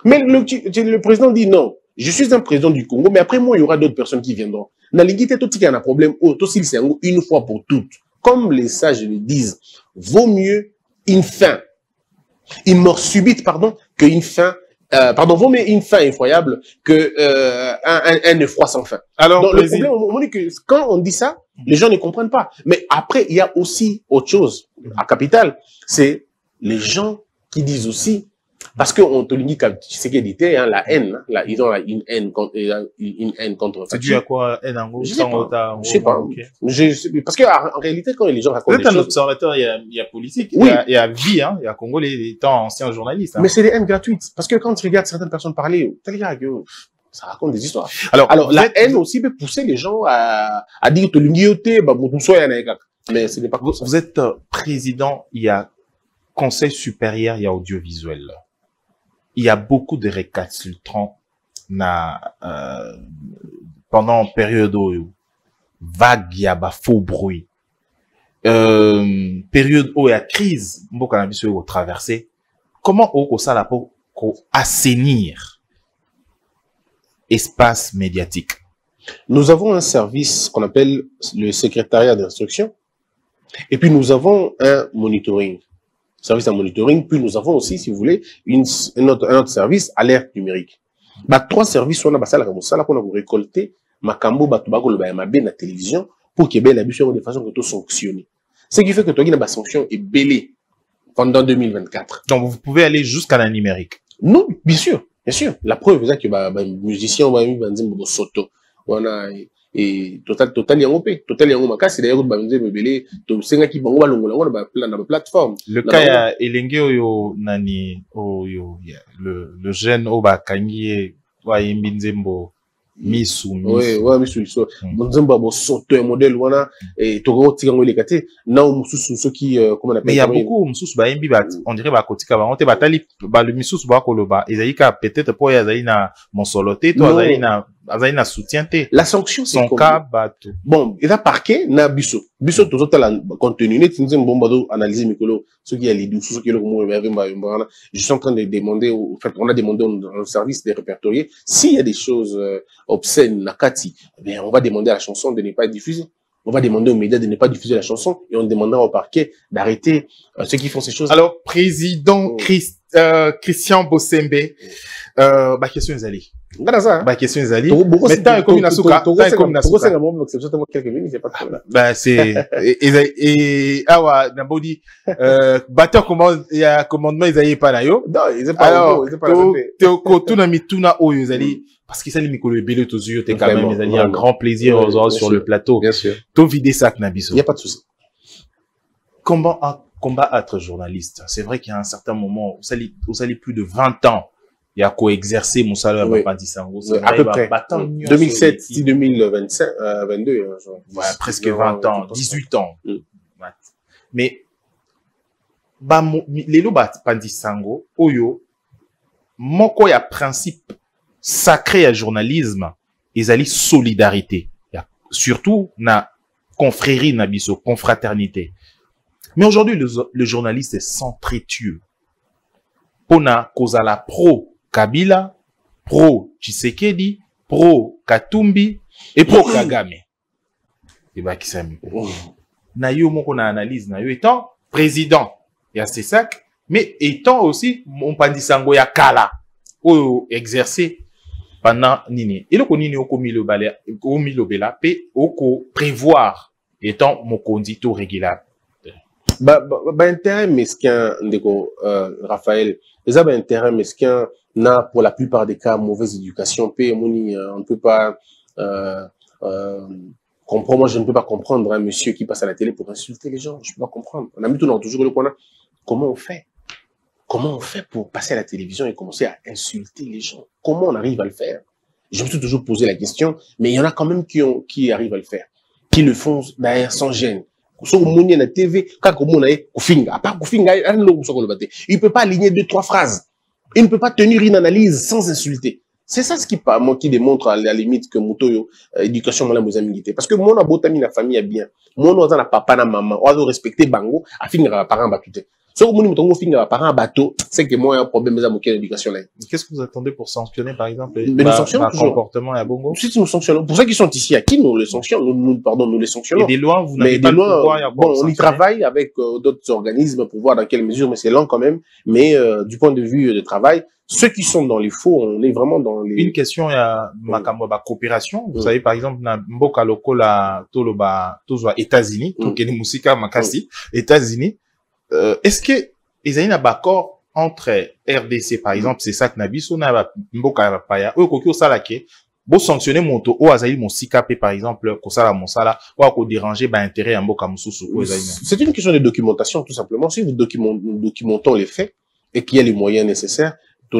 Mais le président dit non, je suis un président du Congo, mais après moi, il y aura d'autres personnes qui viendront. Naligite, tout qui a un problème, aussi c'est une fois pour toutes. Comme les sages le disent, vaut mieux une mort subite, pardon, qu'une faim, vaut mieux une faim effroyable que un effroi sans fin. Alors, donc, le problème, on dit que quand on dit ça, les gens ne comprennent pas. Mais après, il y a aussi autre chose à Capitale, c'est les gens qui disent aussi, parce qu'on te dit que Tshisekedi était la haine, là, ils ont une haine contre. C'est dû à quoi, haine en gros? Je sais pas. Okay. Parce que en réalité, quand les gens racontent des choses... Vous êtes un observateur, il y a politique, oui. il y a vie, hein, il y a Congo, les temps anciens journalistes. Hein. Mais c'est des haines gratuites. Parce que quand tu regardes certaines personnes parler, ça raconte des histoires. Alors la haine aussi peut pousser les gens à dire que mais ce n'est pas comme ça. Vous êtes président, il y a conseil supérieur, il y a audiovisuel. Il y a beaucoup de récalcitrants pendant période où vague, il y a faux bruit. Période où il y a crise, beaucoup de traversée. Comment on ça là pour assainir espace médiatique? Nous avons un service qu'on appelle le secrétariat d'instruction. Et puis nous avons un monitoring. Service à monitoring, puis nous avons aussi, si vous voulez, un autre service, alerte numérique. Trois services, on a qu'on a récolté, makambo, la télévision, pour qu'il y ait de façon que tout sanctionne. Ce qui fait que toi, il y a une sanction est belée pendant 2024. Donc, vous pouvez aller jusqu'à la numérique. Non, bien sûr, bien sûr. La preuve, c'est que, musicien, on va dire, soto. On a, et total yango makasi d'ailleurs banze mebele to senga ki bango balongola ngona na plateforme le cas ya elenge oyo nani oyo le jeune oba kangi wa yimbi nzembo misu misu so nzembo bo soto un modèle wana et to ko tika ngoli kate na mususu soki comment on appelle. Mais il y a beaucoup mususu ba yimbi ba on dirait ba kotika ba on te batali ba le mususu ba koloba ezalika peut-être pour yazali na monsoloté to azali na soutien te. La sanction c'est son cas bato. Bon, il a parqué na biso tout ça la contenu net nzembo mbado analyser mikolo ce qui a les dessous ce qui est le moment je suis en train de demander en fait on a demandé au service des répertoriés s'il y a des choses obscènes nakati, eh on va demander à la chanson de ne pas être diffusée. On va demander aux médias de ne pas diffuser la chanson et on demandera au parquet d'arrêter ceux qui font ces choses. Alors, président Christian Bossembe, question est allée. Question est allée. Mais tant comme Nasuka, c'est, awa, Nabodi, batteur commandement, ils allaient pas là, yo. Non, ils étaient pas là. Alors, tuna mituna o, ils allaient, parce qu'ils allaient mikolo belé aux yeux, t'es quand même, ils allaient un grand plaisir aux autres sur le plateau. Bien sûr. Tout vider ça, Knabiso. Il n'y a pas de souci. Combat être journaliste. C'est vrai qu'il y a un certain moment, vous allez plus de 20 ans il y a co-exercé Moussala Oui. Pandisango. À peu près. 2007, 2025, 22. Ouais, presque 20 ans, 18 ans. Mais, les lots Pandisango, Oyo, moko ya principe sacré à journalisme, ils allaient solidarité. Surtout, na confrérie, na biso, confraternité. Mais aujourd'hui, le journaliste est centrétueux. Pona kozala pro Kabila, pro Tshisekedi, pro Katumbi et pro Kagame. Et bah, qui s'aime. Na yo moko na analyse, na yo étant président, il y a ces sacs, mais étant aussi mon Pandisango ya kala, ou exercer pendant nini. Et le konini oko milobela, pe oko prévoir étant mon condito régulable. Intérêt mesquin, Raphaël, les intérêt mesquin n'a pour la plupart des cas mauvaise éducation. On ne peut pas comprendre. Moi, je ne peux pas comprendre un monsieur qui passe à la télé pour insulter les gens. Je ne peux pas comprendre. On a mis tout dans toujours le point. Comment on fait? Comment on fait pour passer à la télévision et commencer à insulter les gens? Comment on arrive à le faire? Je me suis toujours posé la question, mais il y en a quand même qui arrivent à le faire, qui le font derrière sans gêne. Il ne peut pas aligner 2-3 phrases. Il ne peut pas tenir une analyse sans insulter. C'est ça ce qui démontre à la limite que Moutoyo, éducation, parce que mon abotami, la famille est bien. Mon oiseau na papa, na maman, oiseau respecter bango, a finir à parents battuté. Ce que mon finir à parents bateau, c'est que moi, il y a un problème de l'éducation là. Qu'est-ce que vous attendez pour sanctionner, par exemple, le comportement à Bongo? Si nous sanctionnons, pour ceux qui sont ici, à qui nous les sanctionnons, nous les sanctionnons. Et des lois, vous n'avez pas le pouvoir. Bon, on y travaille avec d'autres organismes pour voir dans quelle mesure, mais c'est lent quand même. Mais du point de vue de travail, ceux qui sont dans les faux, on est vraiment dans les... Une question, il y a ma coopération. Vous savez, par exemple, na mboka loko la toloba tozwa États-Unis, tokeni musika makasi, États-Unis. Est-ce que ils ont un accord entre RDC, par exemple, c'est ça que nabiso na mboka paya, ou koki osalake, bo sanctionner monto ou azaï mon sikapé, par exemple, kosala monsala, ou ako déranger ba intérêt à mboka mususu ou azaï. C'est une question de documentation, tout simplement. Si nous documentons les faits et qu'il y a les moyens nécessaires, le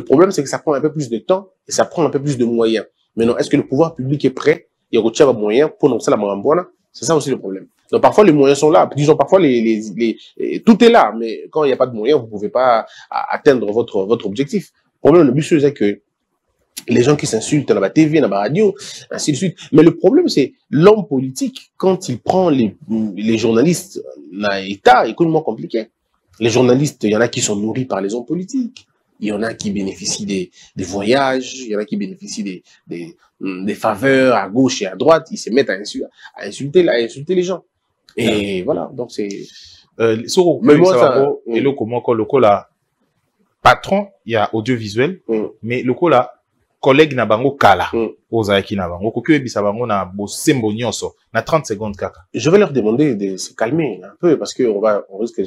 problème, c'est que ça prend un peu plus de temps et ça prend un peu plus de moyens. Maintenant, est-ce que le pouvoir public est prêt? Il y a des moyens pour nous, c'est ça aussi le problème. Donc, parfois, les moyens sont là. Disons, parfois, tout est là, mais quand il n'y a pas de moyens, vous ne pouvez pas atteindre votre objectif. Le problème, le but, c'est que les gens qui s'insultent dans la TV, dans la radio, ainsi de suite. Mais le problème, c'est l'homme politique, quand il prend les journalistes dans l'État, est complètement compliqué. Les journalistes, il y en a qui sont nourris par les hommes politiques. Il y en a qui bénéficient des voyages. Il y en a qui bénéficient des faveurs à gauche et à droite. Ils se mettent à insulter les gens. Et voilà, donc c'est... mais moi, ça... Et le patron, il y a audiovisuel, mais le collègue na bango kala, ozaki na bango, kokyo ebisa bango na bosembo nyonso, na 30 secondes kaka. Je vais leur demander de se calmer un peu, parce que on risque,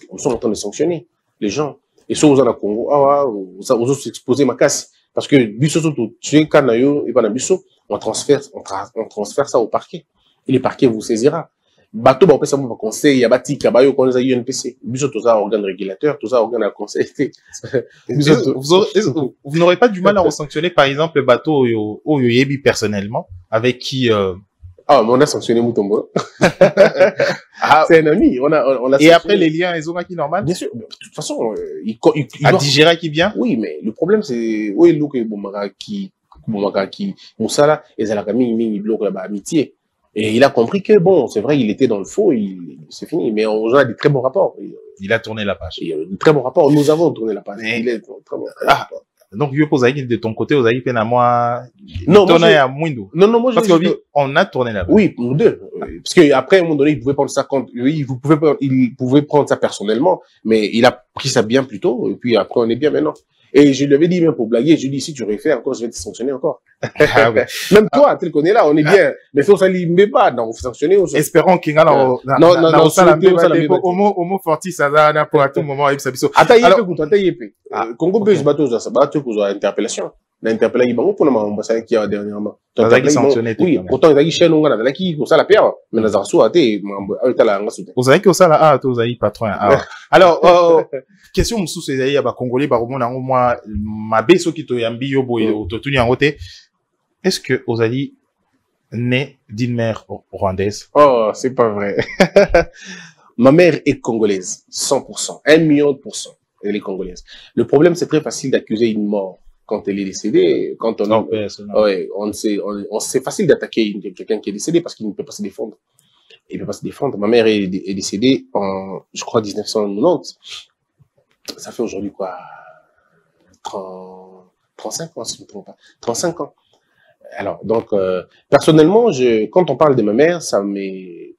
on sont en train de sanctionner les gens. Et ceux aux en Congo, aux s'exposer ma casse. Parce que, biso surtout, tu es kanayo, et pas na biso, on transfère ça au parquet. Et le parquet vous saisira. Bateau, on peut savoir conseil, il y a bâti, kabayo, qu'on les a UNPC. Biso, tout ça, organe régulateur, tout ça, organe à conseil. Vous n'aurez pas du mal à sanctionner, par exemple, le bateau, au Yebi personnellement, avec qui, on a sanctionné Moutombo. C'est un ami, on a et après, les liens, ils ont qui normal? Bien sûr. De toute façon, il digérer qui bien? Oui, mais le problème, c'est, oui, Luke Boumara qui, Moussala, et Zalakami, il bloque là-bas, amitié. Et il a compris que, bon, c'est vrai, il était dans le faux, c'est fini. Mais on a des très bons rapports. Il a tourné la page. Il y a de très bons rapports. Nous avons tourné la page. Il est très bon. Donc, je pose de ton côté, vous avez peine à moi. Non, moi, parce qu'on a tourné la page. Oui, nous deux. Parce qu'après, à un moment donné, il pouvait prendre ça compte. Oui, il pouvait prendre ça personnellement. Mais il a pris ça bien plus tôt. Et puis après, on est bien maintenant. Et je lui avais dit, même pour blaguer, je lui ai dit, si tu refais encore, je vais te sanctionner encore. Même toi, tu le connais là, on est bien. Mais faut ça limbe pas, donc, faut sanctionner aussi. Espérons qu'il y a homo fortis, ça va, pour à tout moment, Attends, Congo, je bateau, ça, bateau, pour interpellation. L'interpellé, il pour le qui a dernièrement. Oui, pourtant, il a dit chez nous, on a qui, pour ça la paire. Mais nous avons souhaité, vous avez que ça là, ah, vous avez patron. Alors, question sous ces aïe, Congolais, moi, ma beso qui te yambi yo boy, autotuni en côté. Est-ce que vous avez né d'une mère rwandaise? Oh, c'est pas vrai. Ma mère est congolaise, 100%, 1 million%. Elle est congolaise. Le problème, c'est très facile d'accuser une mort quand elle est décédée. Quand on, c'est facile d'attaquer quelqu'un qui est décédé parce qu'il ne peut pas se défendre. Il ne peut pas se défendre. Ma mère est décédée en, je crois, 1990. Ça fait aujourd'hui quoi? 35 ans, si je ne me trompe pas. 35 ans. Alors, donc, personnellement, quand on parle de ma mère, ça me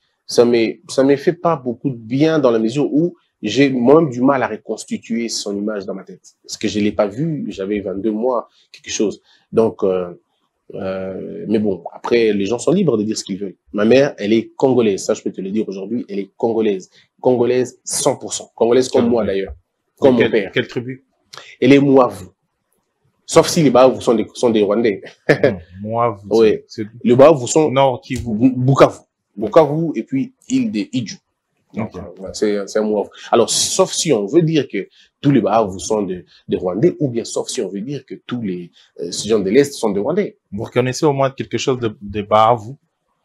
fait pas beaucoup de bien dans la mesure où j'ai moi-même du mal à reconstituer son image dans ma tête. Parce que je l'ai pas vue, j'avais 22 mois, quelque chose. Donc, mais bon, après, les gens sont libres de dire ce qu'ils veulent. Ma mère, elle est congolaise, ça je peux te le dire aujourd'hui, elle est congolaise. Congolaise 100%. Congolaise comme moi d'ailleurs. Comme mon père. Quelle tribu? Elle est Mouavu. Sauf si les Bahavus sont des Rwandais. Mouavu. Oui. Les Bahavus sont Nord Kivu. Bukavu. Bukavu et puis île de Idju. Donc, c'est un Mouavu. Alors, sauf si on veut dire que tous les Bahavus sont des Rwandais, ou bien sauf si on veut dire que tous les gens de l'Est sont des Rwandais. Vous reconnaissez au moins quelque chose de Bahavu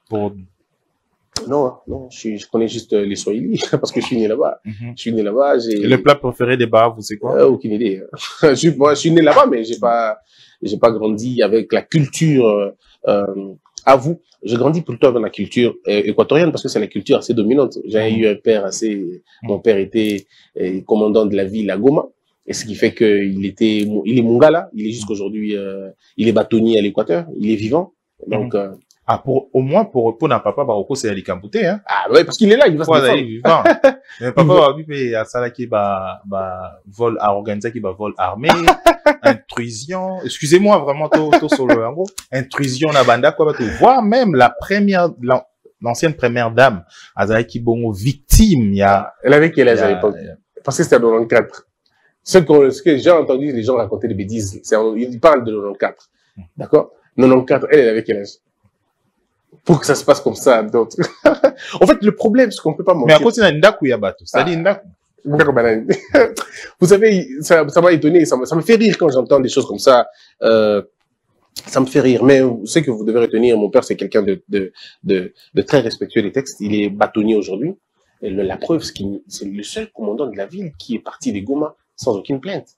pour... Non, non, je connais juste les Swahili, parce que je suis né là-bas. Je suis né là-bas, le plat préféré des Bahavus, c'est quoi? Aucune idée. Moi, je suis né là-bas, mais j'ai pas grandi avec la culture, à vous. J'ai grandi plutôt avec la culture équatorienne, parce que c'est la culture assez dominante. J'ai eu un père mon père était commandant de la ville à Goma. Et ce qui fait qu'il il est Mongala. Il est jusqu'aujourd'hui, il est bâtonnier à l'Équateur. Il est vivant. Donc, au moins, pour un papa, Baroko, c'est Ali Kambouté, hein. Ah, ouais, parce qu'il est là, il va se défendre. Mais papa, il y a ça là qui vol à organiser, qui vol armé, intrusion. Excusez-moi, vraiment, tout solo, en gros. Intrusion, la banda, quoi, voir même l'ancienne première dame, Azaki Bongo, victime, elle avait quel âge à l'époque? Parce que c'était en 94. Ce que j'ai entendu les gens raconter des bêtises, ils parlent de 94. D'accord? 94, elle avait quel âge? Pour que ça se passe comme ça, d'autres. En fait, le problème, c'est qu'on peut pas mentir. Mais à cause d'un Ndaku Yabato, c'est-à-dire Ndaku. Vous savez, ça m'a étonné, ça me fait rire quand j'entends des choses comme ça. Ça me fait rire. Mais ce que vous devez retenir, mon père, c'est quelqu'un de très respectueux des textes. Il est bâtonnier aujourd'hui. La preuve, c'est le seul commandant de la ville qui est parti des Goma sans aucune plainte.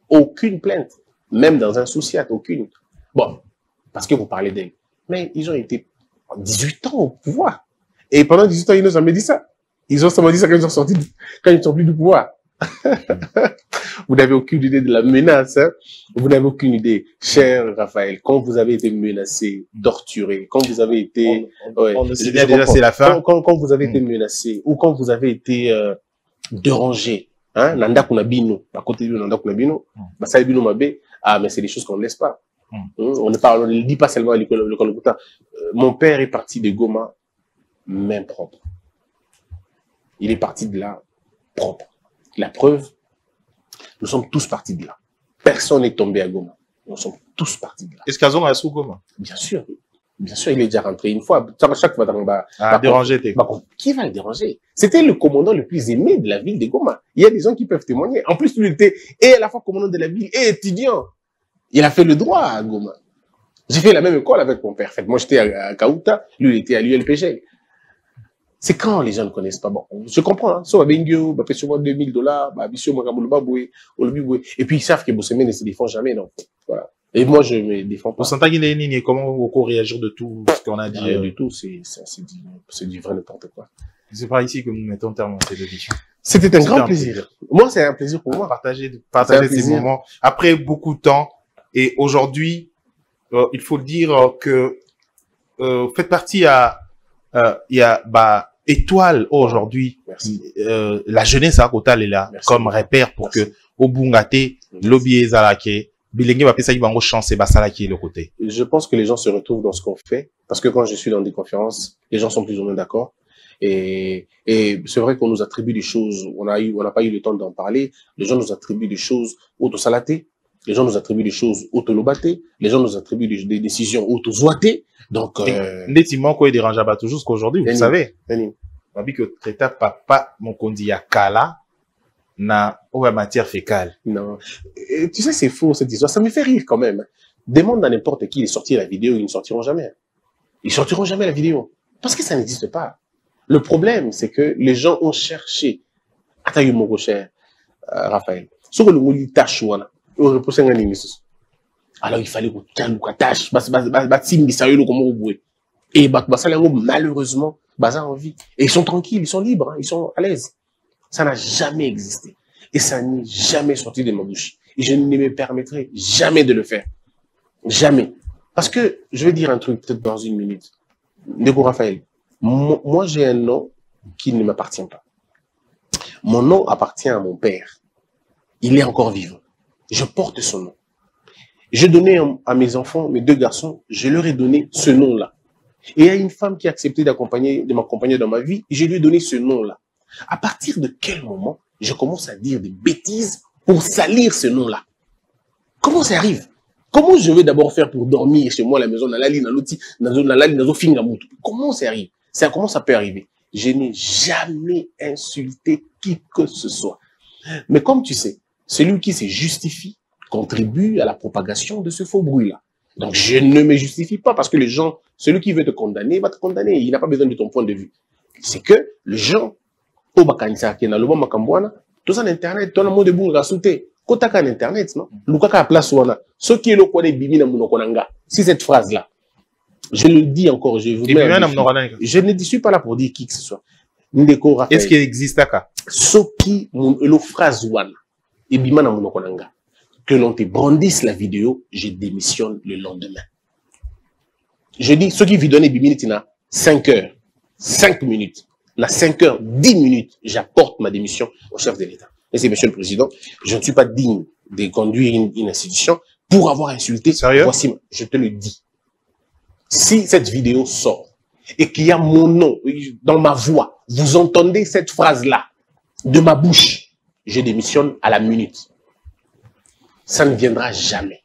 Aucune plainte. Même dans un souciat, aucune. Bon, parce que vous parlez d'elle. Mais ils ont été 18 ans au pouvoir. Et pendant 18 ans, ils n'ont jamais dit ça. Ils ont seulement dit ça quand ils sont plus du pouvoir. Vous n'avez aucune idée de la menace, hein? Vous n'avez aucune idée, cher Raphaël, quand vous avez été menacé, torturé, quand vous avez été, on ne sait déjà c'est la fin. Quand vous avez été menacé, ou quand vous avez été, dérangé, hein? Nanda Kunabino, à côté de Nanda Kunabino, Basai Bino Mabe, ah, mais c'est des choses qu'on ne laisse pas. On ne dit pas seulement à l'école. Mon père est parti de Goma, main propre. Il est parti de là, propre. La preuve, nous sommes tous partis de là. Personne n'est tombé à Goma. Nous sommes tous partis de là. Est-ce qu'Azon a sous Goma? Bien sûr. Bien sûr, il est déjà rentré une fois. Chaque fois, déranger, qui va le déranger? C'était le commandant le plus aimé de la ville de Goma. Il y a des gens qui peuvent témoigner. En plus, lui était et à la fois commandant de la ville et étudiant. Il a fait le droit à Goma. J'ai fait la même école avec mon père. En fait, moi, j'étais à Kauta, lui, il était à l'ULPG. C'est quand les gens ne connaissent pas. Bon, je comprends, hein. So, Bengio, bah, sur moi $2000, et puis ils savent que Bossemé ne se défend jamais, donc, voilà. Et moi, je me défends pas. Vous sentez qu'il est ligné, comment vous réagir de tout ce qu'on a dit? Rien du tout, c'est du vrai n'importe quoi. C'est par ici que nous mettons terme à cette édition. C'était un grand plaisir. Moi, c'est un plaisir pour moi. Partager ces moments. Après beaucoup de temps, et aujourd'hui, il faut dire que, faites partie il y a Étoile aujourd'hui. La jeunesse à Kota est là. Merci. Comme repère pour que au Bungate, lobby Zalake, Bilingue va passer une chance et Basalaki le côté. Je pense que les gens se retrouvent dans ce qu'on fait parce que quand je suis dans des conférences, les gens sont plus ou moins d'accord. Et c'est vrai qu'on nous attribue des choses. On n'a pas eu le temps d'en parler. Les gens nous attribuent des choses autosalaté. les gens nous attribuent des choses autolobaté, les gens nous attribuent des décisions autozoitées. Donc, nettement, quoi, il dérange pas toujours jusqu'aujourd'hui, vous savez. On dit que traiter papa, mon condi ya kala, na, ou matière fécale. Non. Et, tu sais, c'est faux, cette histoire. Ça me fait rire quand même. Demande à n'importe qui de sortir la vidéo, ils ne sortiront jamais. Ils sortiront jamais la vidéo. Parce que ça n'existe pas. Le problème, c'est que les gens ont cherché. Attends, mon cher, Raphaël. Sur le mot tâche, alors il fallait que tâche, et malheureusement, en vie. Et ils sont tranquilles, ils sont libres, hein, ils sont à l'aise. Ça n'a jamais existé. Et ça n'est jamais sorti de ma bouche. Et je ne me permettrai jamais de le faire. Jamais. Parce que, je vais dire un truc peut-être dans une minute. Ndeko Raphaël, moi j'ai un nom qui ne m'appartient pas. Mon nom appartient à mon père. Il est encore vivant. Je porte son nom. Je donnais à mes enfants, mes 2 garçons, je leur ai donné ce nom-là. Et il y a une femme qui a accepté de m'accompagner dans ma vie, et je lui ai donné ce nom-là. À partir de quel moment je commence à dire des bêtises pour salir ce nom-là? Comment ça arrive? Comment je vais d'abord faire pour dormir chez moi à la maison, comment ça arrive? Comment ça peut arriver? Je n'ai jamais insulté qui que ce soit. Mais comme tu sais, celui qui se justifie contribue à la propagation de ce faux bruit-là. Donc, je ne me justifie pas parce que les gens, celui qui veut te condamner, va te condamner. Il n'a pas besoin de ton point de vue. C'est que les gens, au Bakanisa, qui est dans le bon Makambouana, tout ça en Internet, tout le monde est bon à sauter. Quand tu as Internet, non? Lukaka place wana. Ce qui est le quoi des bimina munokonanga. C'est cette phrase-là. Je le dis encore, je ne suis pas là pour dire qui que ce soit. Est-ce qu'il existe à ce qui, le phrase wana, et bimana munokonanga. Que l'on te brandisse la vidéo, je démissionne le lendemain. Je dis, ceux qui vous donnent 10 minutes, il y a 5 heures, 5 minutes. Il y a 5 heures, 10 minutes, j'apporte ma démission au chef de l'État. Et c'est Monsieur le Président, je ne suis pas digne de conduire une institution pour avoir insulté. Sérieux? Voici, je te le dis. Si cette vidéo sort et qu'il y a mon nom dans ma voix, vous entendez cette phrase-là de ma bouche, je démissionne à la minute. Ça ne viendra jamais.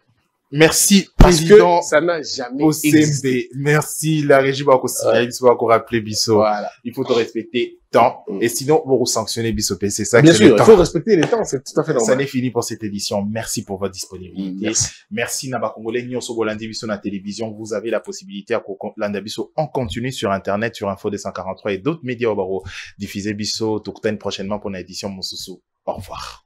Merci, parce président. Que ça n'a jamais existé. Merci, la régie va encore rappeler Bisso. Voilà. Il faut te respecter temps. Et sinon, vous sanctionnez Bisso PC. Ça, bien sûr, il faut respecter les temps, c'est tout à fait normal. Ça n'est fini pour cette édition. Merci pour votre disponibilité. Merci. Merci, Naba Congolais, Nyonso Bolandi Bisso na télévision. Vous avez la possibilité à Landa Bisso en continu sur Internet, sur Info 243 et d'autres médias au barreau. Diffuser Bisso, Tourten prochainement pour une édition Monsousou. Au revoir.